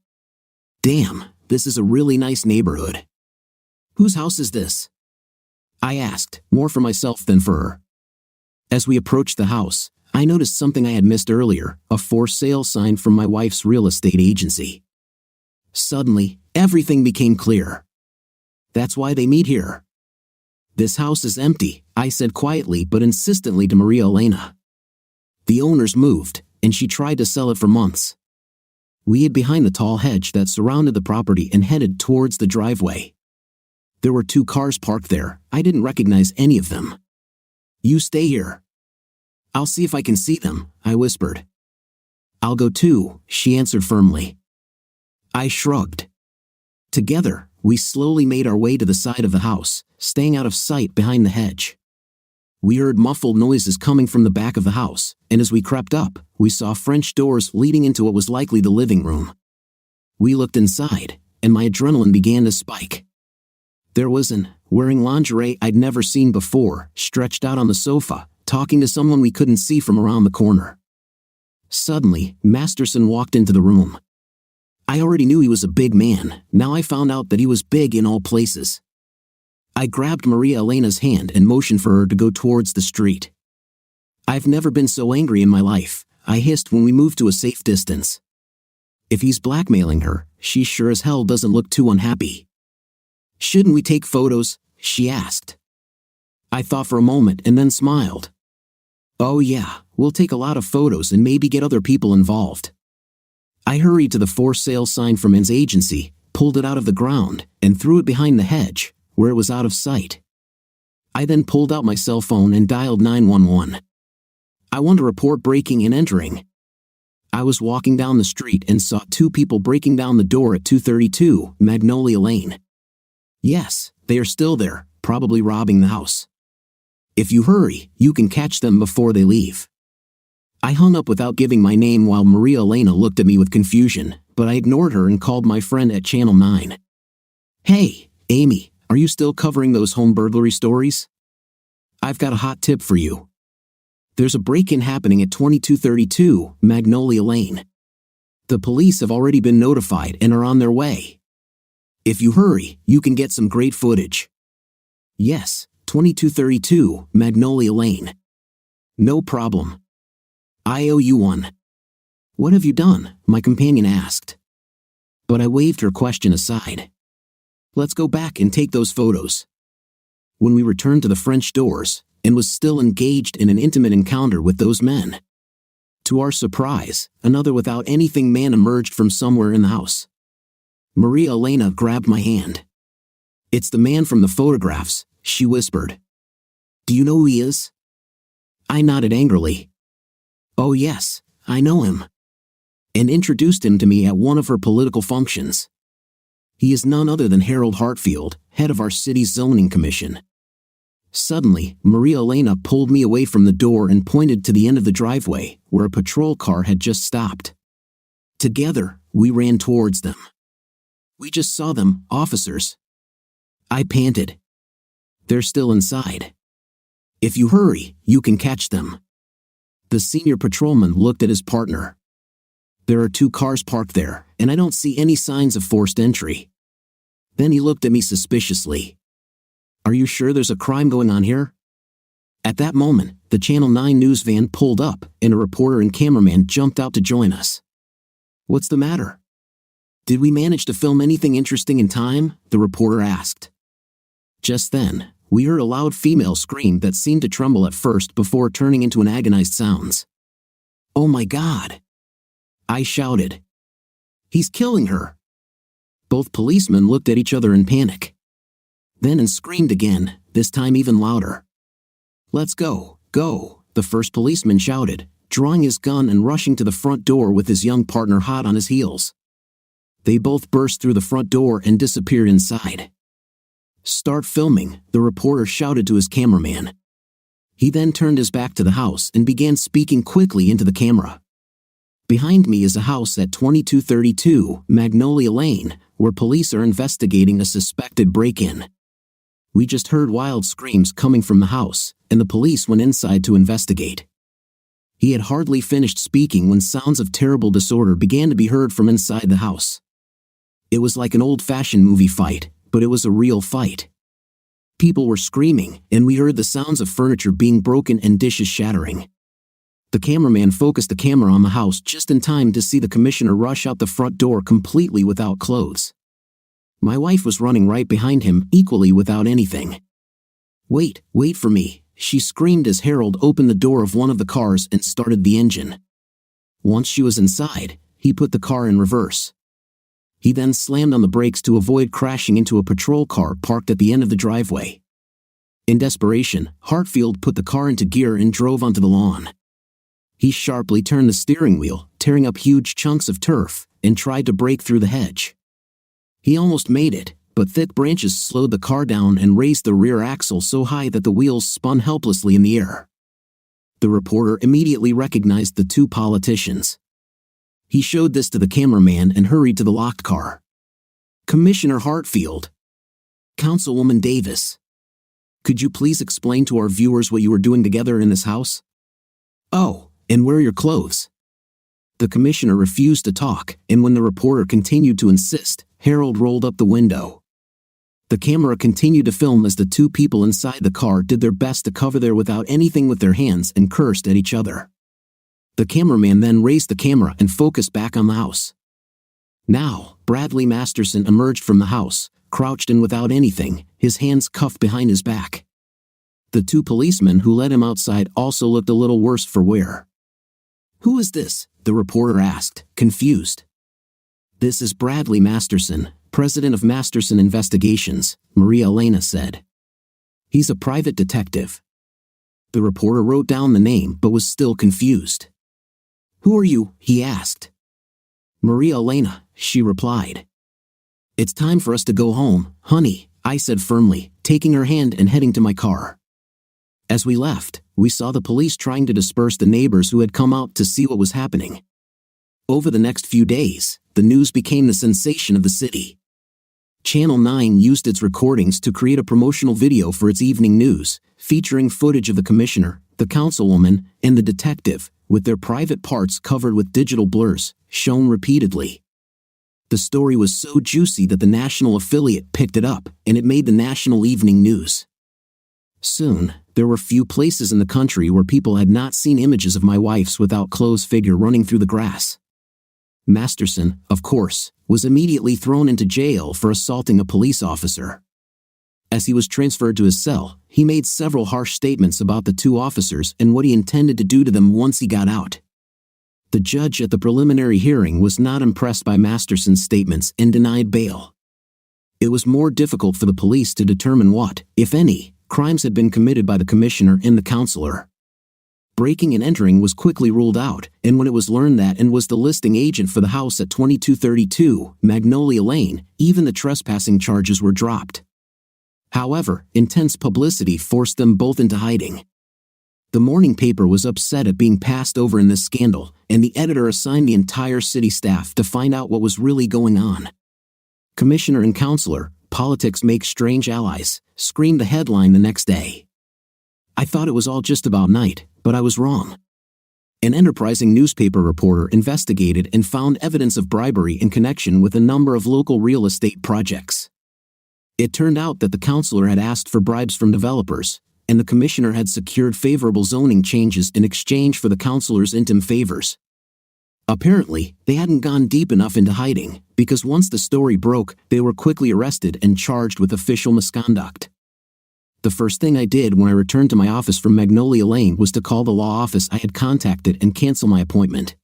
"Damn, this is a really nice neighborhood. Whose house is this?" I asked, more for myself than for her. As we approached the house, I noticed something I had missed earlier, a for sale sign from my wife's real estate agency. Suddenly, everything became clear. That's why they meet here. "This house is empty," I said quietly but insistently to Maria Elena. "The owners moved, and she tried to sell it for months." We hid behind the tall hedge that surrounded the property and headed towards the driveway. There were 2 cars parked there. I didn't recognize any of them. "You stay here. I'll see if I can see them," I whispered. "I'll go too," she answered firmly. I shrugged. Together, we slowly made our way to the side of the house, staying out of sight behind the hedge. We heard muffled noises coming from the back of the house, and as we crept up, we saw French doors leading into what was likely the living room. We looked inside, and my adrenaline began to spike. There was an, wearing lingerie I'd never seen before, stretched out on the sofa, talking to someone we couldn't see from around the corner. Suddenly, Masterson walked into the room. I already knew he was a big man, now I found out that he was big in all places. I grabbed Maria Elena's hand and motioned for her to go towards the street. "I've never been so angry in my life," I hissed when we moved to a safe distance. "If he's blackmailing her, she sure as hell doesn't look too unhappy." "Shouldn't we take photos?" she asked. I thought for a moment and then smiled. "Oh yeah, we'll take a lot of photos and maybe get other people involved." I hurried to the for sale sign from his agency, pulled it out of the ground, and threw it behind the hedge, where it was out of sight. I then pulled out my cell phone and dialed 911. I wanted to report breaking and entering. I was walking down the street and saw 2 people breaking down the door at 232 Magnolia Lane. Yes, they are still there, probably robbing the house. If you hurry, you can catch them before they leave. I hung up without giving my name while Maria Elena looked at me with confusion, but I ignored her and called my friend at Channel 9. "Hey, Amy, are you still covering those home burglary stories? I've got a hot tip for you. There's a break-in happening at 2232 Magnolia Lane. The police have already been notified and are on their way. If you hurry, you can get some great footage." "Yes, 2232 Magnolia Lane." "No problem. I owe you one." "What have you done?" my companion asked. But I waved her question aside. "Let's go back and take those photos." When we returned to the French doors, and was still engaged in an intimate encounter with those men. To our surprise, another without anything man emerged from somewhere in the house. Maria Elena grabbed my hand. "It's the man from the photographs," she whispered. "Do you know who he is?" I nodded angrily. "Oh yes, I know him," and introduced him to me at one of her political functions. He is none other than Harold Hartfield, head of our city's zoning commission. Suddenly, Maria Elena pulled me away from the door and pointed to the end of the driveway, where a patrol car had just stopped. Together, we ran towards them. "We just saw them, officers," I panted. "They're still inside. If you hurry, you can catch them." The senior patrolman looked at his partner. "There are 2 cars parked there, and I don't see any signs of forced entry." Then he looked at me suspiciously. "Are you sure there's a crime going on here?" At that moment, the Channel 9 news van pulled up, and a reporter and cameraman jumped out to join us. "What's the matter?" "Did we manage to film anything interesting in time?" the reporter asked. Just then, we heard a loud female scream that seemed to tremble at first before turning into an agonized sounds. "Oh my God!" I shouted. "He's killing her!" Both policemen looked at each other in panic. Then and screamed again, this time even louder. "Let's go, go," the first policeman shouted, drawing his gun and rushing to the front door with his young partner hot on his heels. They both burst through the front door and disappeared inside. "Start filming," the reporter shouted to his cameraman. He then turned his back to the house and began speaking quickly into the camera. "Behind me is a house at 2232 Magnolia Lane, where police are investigating a suspected break-in. We just heard wild screams coming from the house, and the police went inside to investigate." He had hardly finished speaking when sounds of terrible disorder began to be heard from inside the house. It was like an old-fashioned movie fight, but it was a real fight. People were screaming, and we heard the sounds of furniture being broken and dishes shattering. The cameraman focused the camera on the house just in time to see the commissioner rush out the front door completely without clothes. My wife was running right behind him, equally without anything. "Wait, wait for me," she screamed as Harold opened the door of one of the cars and started the engine. Once she was inside, he put the car in reverse. He then slammed on the brakes to avoid crashing into a patrol car parked at the end of the driveway. In desperation, Hartfield put the car into gear and drove onto the lawn. He sharply turned the steering wheel, tearing up huge chunks of turf, and tried to break through the hedge. He almost made it, but thick branches slowed the car down and raised the rear axle so high that the wheels spun helplessly in the air. The reporter immediately recognized the 2 politicians. He showed this to the cameraman and hurried to the locked car. "Commissioner Hartfield. Councilwoman Davis. Could you please explain to our viewers what you were doing together in this house? Oh, and where are your clothes?" The commissioner refused to talk, and when the reporter continued to insist, Harold rolled up the window. The camera continued to film as the 2 people inside the car did their best to cover their without anything with their hands and cursed at each other. The cameraman then raised the camera and focused back on the house. Now, Bradley Masterson emerged from the house, crouched and without anything, his hands cuffed behind his back. The 2 policemen who led him outside also looked a little worse for wear. "Who is this?" the reporter asked, confused. "This is Bradley Masterson, president of Masterson Investigations," Maria Elena said. "He's a private detective." The reporter wrote down the name but was still confused. "Who are you?" he asked. "Maria Elena," she replied. "It's time for us to go home, honey," I said firmly, taking her hand and heading to my car. As we left, we saw the police trying to disperse the neighbors who had come out to see what was happening. Over the next few days, the news became the sensation of the city. Channel 9 used its recordings to create a promotional video for its evening news, featuring footage of the commissioner, the councilwoman, and the detective, with their private parts covered with digital blurs, shown repeatedly. The story was so juicy that the national affiliate picked it up, and it made the national evening news. Soon, there were few places in the country where people had not seen images of my wife's without clothes figure running through the grass. Masterson, of course, was immediately thrown into jail for assaulting a police officer. As he was transferred to his cell, he made several harsh statements about the 2 officers and what he intended to do to them once he got out. The judge at the preliminary hearing was not impressed by Masterson's statements and denied bail. It was more difficult for the police to determine what, if any, crimes had been committed by the commissioner and the counselor. Breaking and entering was quickly ruled out, and when it was learned that Ann was the listing agent for the house at 2232 Magnolia Lane, even the trespassing charges were dropped. However, intense publicity forced them both into hiding. The morning paper was upset at being passed over in this scandal, and the editor assigned the entire city staff to find out what was really going on. Commissioner and counselor, politics make strange allies, screamed the headline the next day. I thought it was all just about night, but I was wrong. An enterprising newspaper reporter investigated and found evidence of bribery in connection with a number of local real estate projects. It turned out that the counselor had asked for bribes from developers, and the commissioner had secured favorable zoning changes in exchange for the counselor's intimate favors. Apparently, they hadn't gone deep enough into hiding, because once the story broke, they were quickly arrested and charged with official misconduct. The first thing I did when I returned to my office from Magnolia Lane was to call the law office I had contacted and cancel my appointment.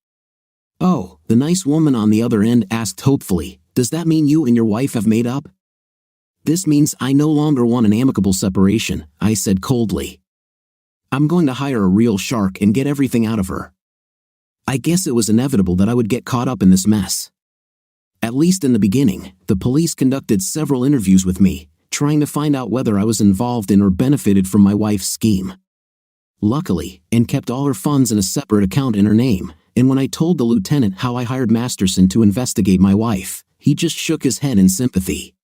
"Oh," the nice woman on the other end asked hopefully, "does that mean you and your wife have made up?" "This means I no longer want an amicable separation," I said coldly. "I'm going to hire a real shark and get everything out of her." I guess it was inevitable that I would get caught up in this mess. At least in the beginning, the police conducted several interviews with me, trying to find out whether I was involved in or benefited from my wife's scheme. Luckily, Ann kept all her funds in a separate account in her name, and when I told the lieutenant how I hired Masterson to investigate my wife, he just shook his head in sympathy.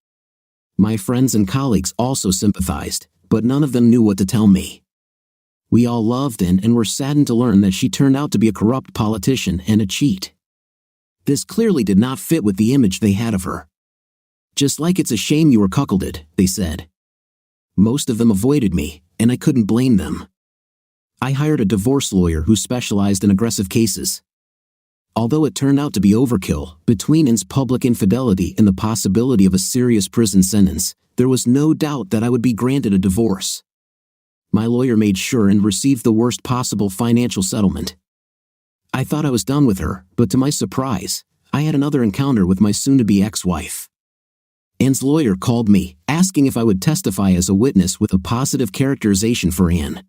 My friends and colleagues also sympathized, but none of them knew what to tell me. We all loved Ann and were saddened to learn that she turned out to be a corrupt politician and a cheat. This clearly did not fit with the image they had of her. "Just like it's a shame you were cuckolded," they said. Most of them avoided me, and I couldn't blame them. I hired a divorce lawyer who specialized in aggressive cases. Although it turned out to be overkill, between Ann's public infidelity and the possibility of a serious prison sentence, there was no doubt that I would be granted a divorce. My lawyer made sure and received the worst possible financial settlement. I thought I was done with her, but to my surprise, I had another encounter with my soon-to-be ex-wife. Ann's lawyer called me, asking if I would testify as a witness with a positive characterization for Ann.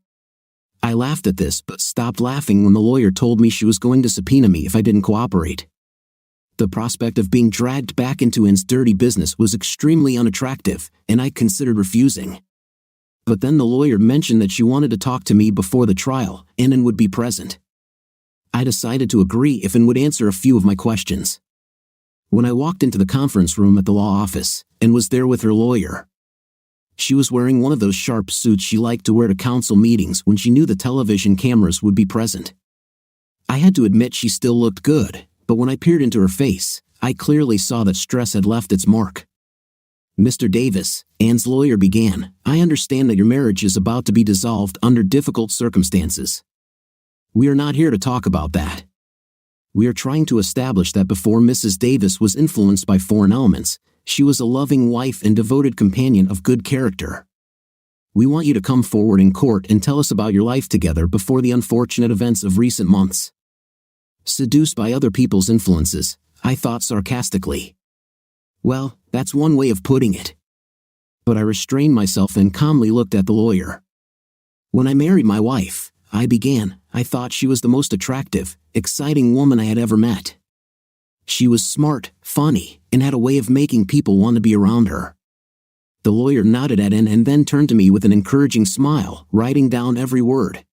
I laughed at this but stopped laughing when the lawyer told me she was going to subpoena me if I didn't cooperate. The prospect of being dragged back into Ann's dirty business was extremely unattractive, and I considered refusing. But then the lawyer mentioned that she wanted to talk to me before the trial, and Ann would be present. I decided to agree if Ann would answer a few of my questions. When I walked into the conference room at the law office, Ann was there with her lawyer. She was wearing one of those sharp suits she liked to wear to council meetings when she knew the television cameras would be present. I had to admit she still looked good, but when I peered into her face, I clearly saw that stress had left its mark. "Mr. Davis," Ann's lawyer began, "I understand that your marriage is about to be dissolved under difficult circumstances. We are not here to talk about that. We are trying to establish that before Mrs. Davis was influenced by foreign elements, she was a loving wife and devoted companion of good character. We want you to come forward in court and tell us about your life together before the unfortunate events of recent months." Seduced by other people's influences, I thought sarcastically. Well, that's one way of putting it. But I restrained myself and calmly looked at the lawyer. "When I married my wife," I began, "I thought she was the most attractive, exciting woman I had ever met. She was smart, funny, and had a way of making people want to be around her." The lawyer nodded at Ann and then turned to me with an encouraging smile, writing down every word.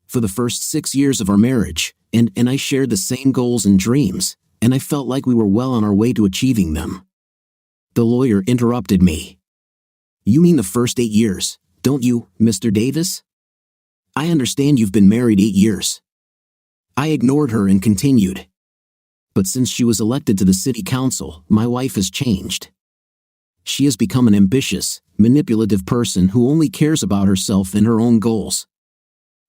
For the first 6 years of our marriage, Ann and I shared the same goals and dreams, and I felt like we were well on our way to achieving them. The lawyer interrupted me. "You mean the first 8 years, don't you, Mr. Davis? I understand you've been married 8 years. I ignored her and continued. "But since she was elected to the city council, my wife has changed. She has become an ambitious, manipulative person who only cares about herself and her own goals.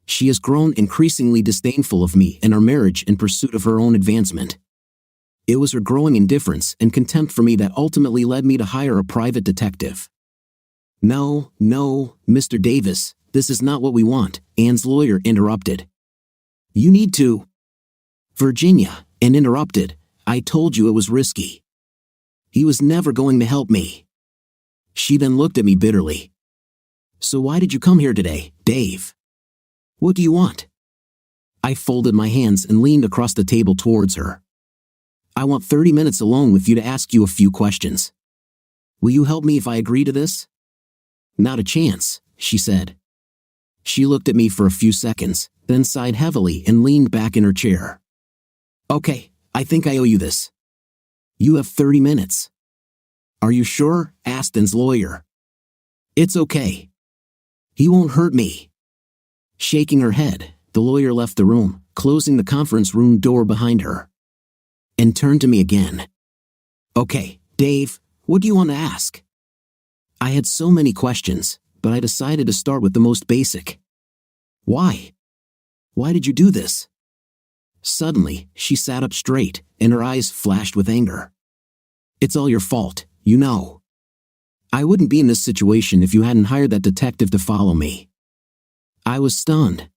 She has grown increasingly disdainful of me and our marriage in pursuit of her own advancement. It was her growing indifference and contempt for me that ultimately led me to hire a private detective." No, Mr. Davis, this is not what we want," Ann's lawyer interrupted. "You need to." Virginia, and interrupted, "I told you it was risky. He was never going to help me." She then looked at me bitterly. "So why did you come here today, Dave? What do you want?" I folded my hands and leaned across the table towards her. "I want 30 minutes alone with you to ask you a few questions. Will you help me if I agree to this?" "Not a chance," she said. She looked at me for a few seconds, then sighed heavily and leaned back in her chair. "Okay, I think I owe you this. You have 30 minutes. "Are you sure?" asked Dan's lawyer. "It's okay. He won't hurt me." Shaking her head, the lawyer left the room, closing the conference room door behind her, and turned to me again. "Okay, Dave, what do you want to ask?" I had so many questions, but I decided to start with the most basic. "Why? Why did you do this?" Suddenly, she sat up straight, and her eyes flashed with anger. "It's all your fault, you know. I wouldn't be in this situation if you hadn't hired that detective to follow me." I was stunned.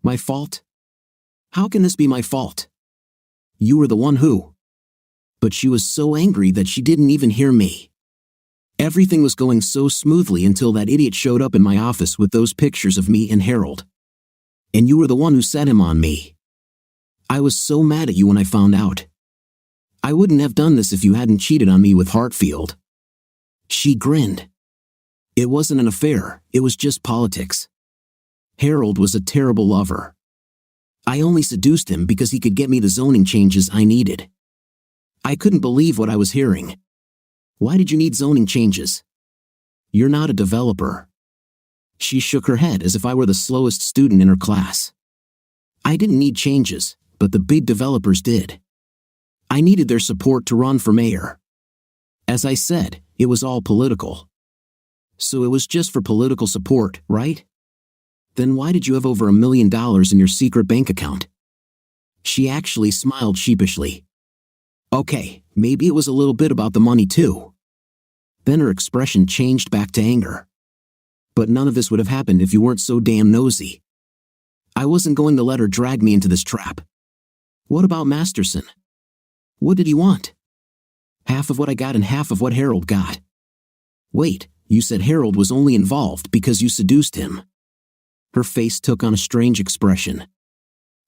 "My fault? How can this be my fault? You were the one who..." But she was so angry that she didn't even hear me. Everything was going so smoothly until that idiot showed up in my office with those pictures of me and Harold. "And you were the one who set him on me. I was so mad at you when I found out. I wouldn't have done this if you hadn't cheated on me with Hartfield." She grinned. "It wasn't an affair, it was just politics. Harold was a terrible lover. I only seduced him because he could get me the zoning changes I needed." I couldn't believe what I was hearing. "Why did you need zoning changes? You're not a developer." She shook her head as if I were the slowest student in her class. "I didn't need changes, but the big developers did. I needed their support to run for mayor. As I said, it was all political. So it was just for political support, right? Then why did you have over $1 million in your secret bank account?" She actually smiled sheepishly. "Okay, maybe it was a little bit about the money too." Then her expression changed back to anger. "But none of this would have happened if you weren't so damn nosy. I wasn't going to let her drag me into this trap. What about Masterson? What did he want? Half of what I got and half of what Harold got. Wait, you said Harold was only involved because you seduced him." Her face took on a strange expression.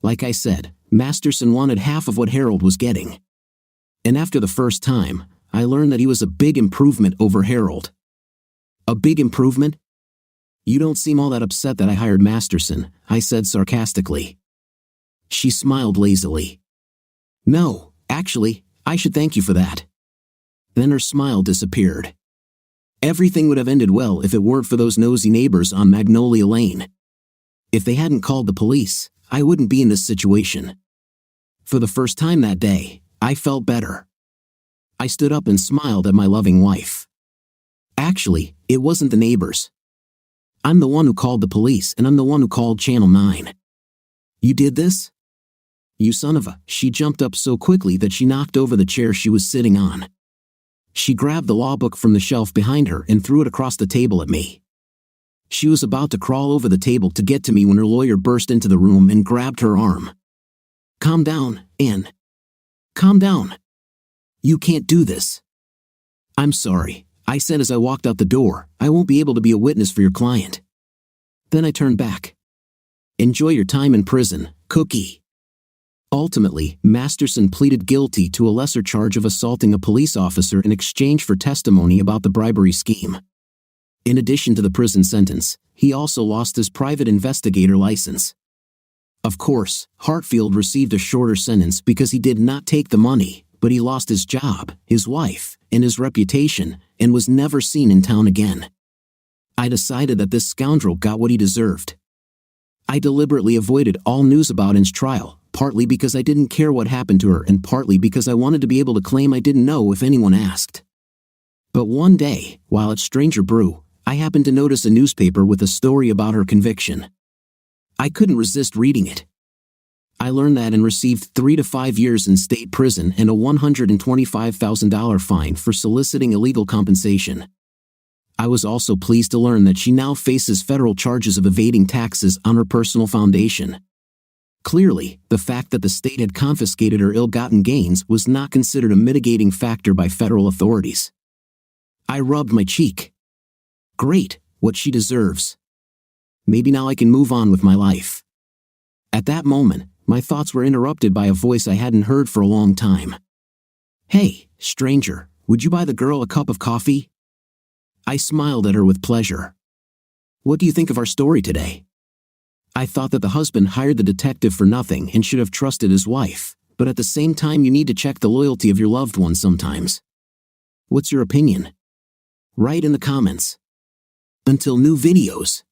"Like I said, Masterson wanted half of what Harold was getting. And after the first time, I learned that he was a big improvement over Harold." "A big improvement? You don't seem all that upset that I hired Masterson," I said sarcastically. She smiled lazily. "No, actually, I should thank you for that." Then her smile disappeared. "Everything would have ended well if it weren't for those nosy neighbors on Magnolia Lane. If they hadn't called the police, I wouldn't be in this situation." For the first time that day, I felt better. I stood up and smiled at my loving wife. "Actually, it wasn't the neighbors. I'm the one who called the police and I'm the one who called Channel 9. You did this? You son of a..." She jumped up so quickly that she knocked over the chair she was sitting on. She grabbed the law book from the shelf behind her and threw it across the table at me. She was about to crawl over the table to get to me when her lawyer burst into the room and grabbed her arm. "Calm down, Anne. Calm down. You can't do this." "I'm sorry," I said as I walked out the door. "I won't be able to be a witness for your client." Then I turned back. "Enjoy your time in prison, Cookie." Ultimately, Masterson pleaded guilty to a lesser charge of assaulting a police officer in exchange for testimony about the bribery scheme. In addition to the prison sentence, he also lost his private investigator license. Of course, Hartfield received a shorter sentence because he did not take the money, but he lost his job, his wife, and his reputation, and was never seen in town again. I decided that this scoundrel got what he deserved. I deliberately avoided all news about Anne's trial, partly because I didn't care what happened to her and partly because I wanted to be able to claim I didn't know if anyone asked. But one day, while at Stranger Brew, I happened to notice a newspaper with a story about her conviction. I couldn't resist reading it. I learned that Anne received 3 to 5 years in state prison and a $125,000 fine for soliciting illegal compensation. I was also pleased to learn that she now faces federal charges of evading taxes on her personal foundation. Clearly, the fact that the state had confiscated her ill-gotten gains was not considered a mitigating factor by federal authorities. I rubbed my cheek. Great, what she deserves. Maybe now I can move on with my life. At that moment, my thoughts were interrupted by a voice I hadn't heard for a long time. "Hey, stranger, would you buy the girl a cup of coffee?" I smiled at her with pleasure. "What do you think of our story today?" I thought that the husband hired the detective for nothing and should have trusted his wife, but at the same time you need to check the loyalty of your loved one sometimes. What's your opinion? Write in the comments. Until new videos.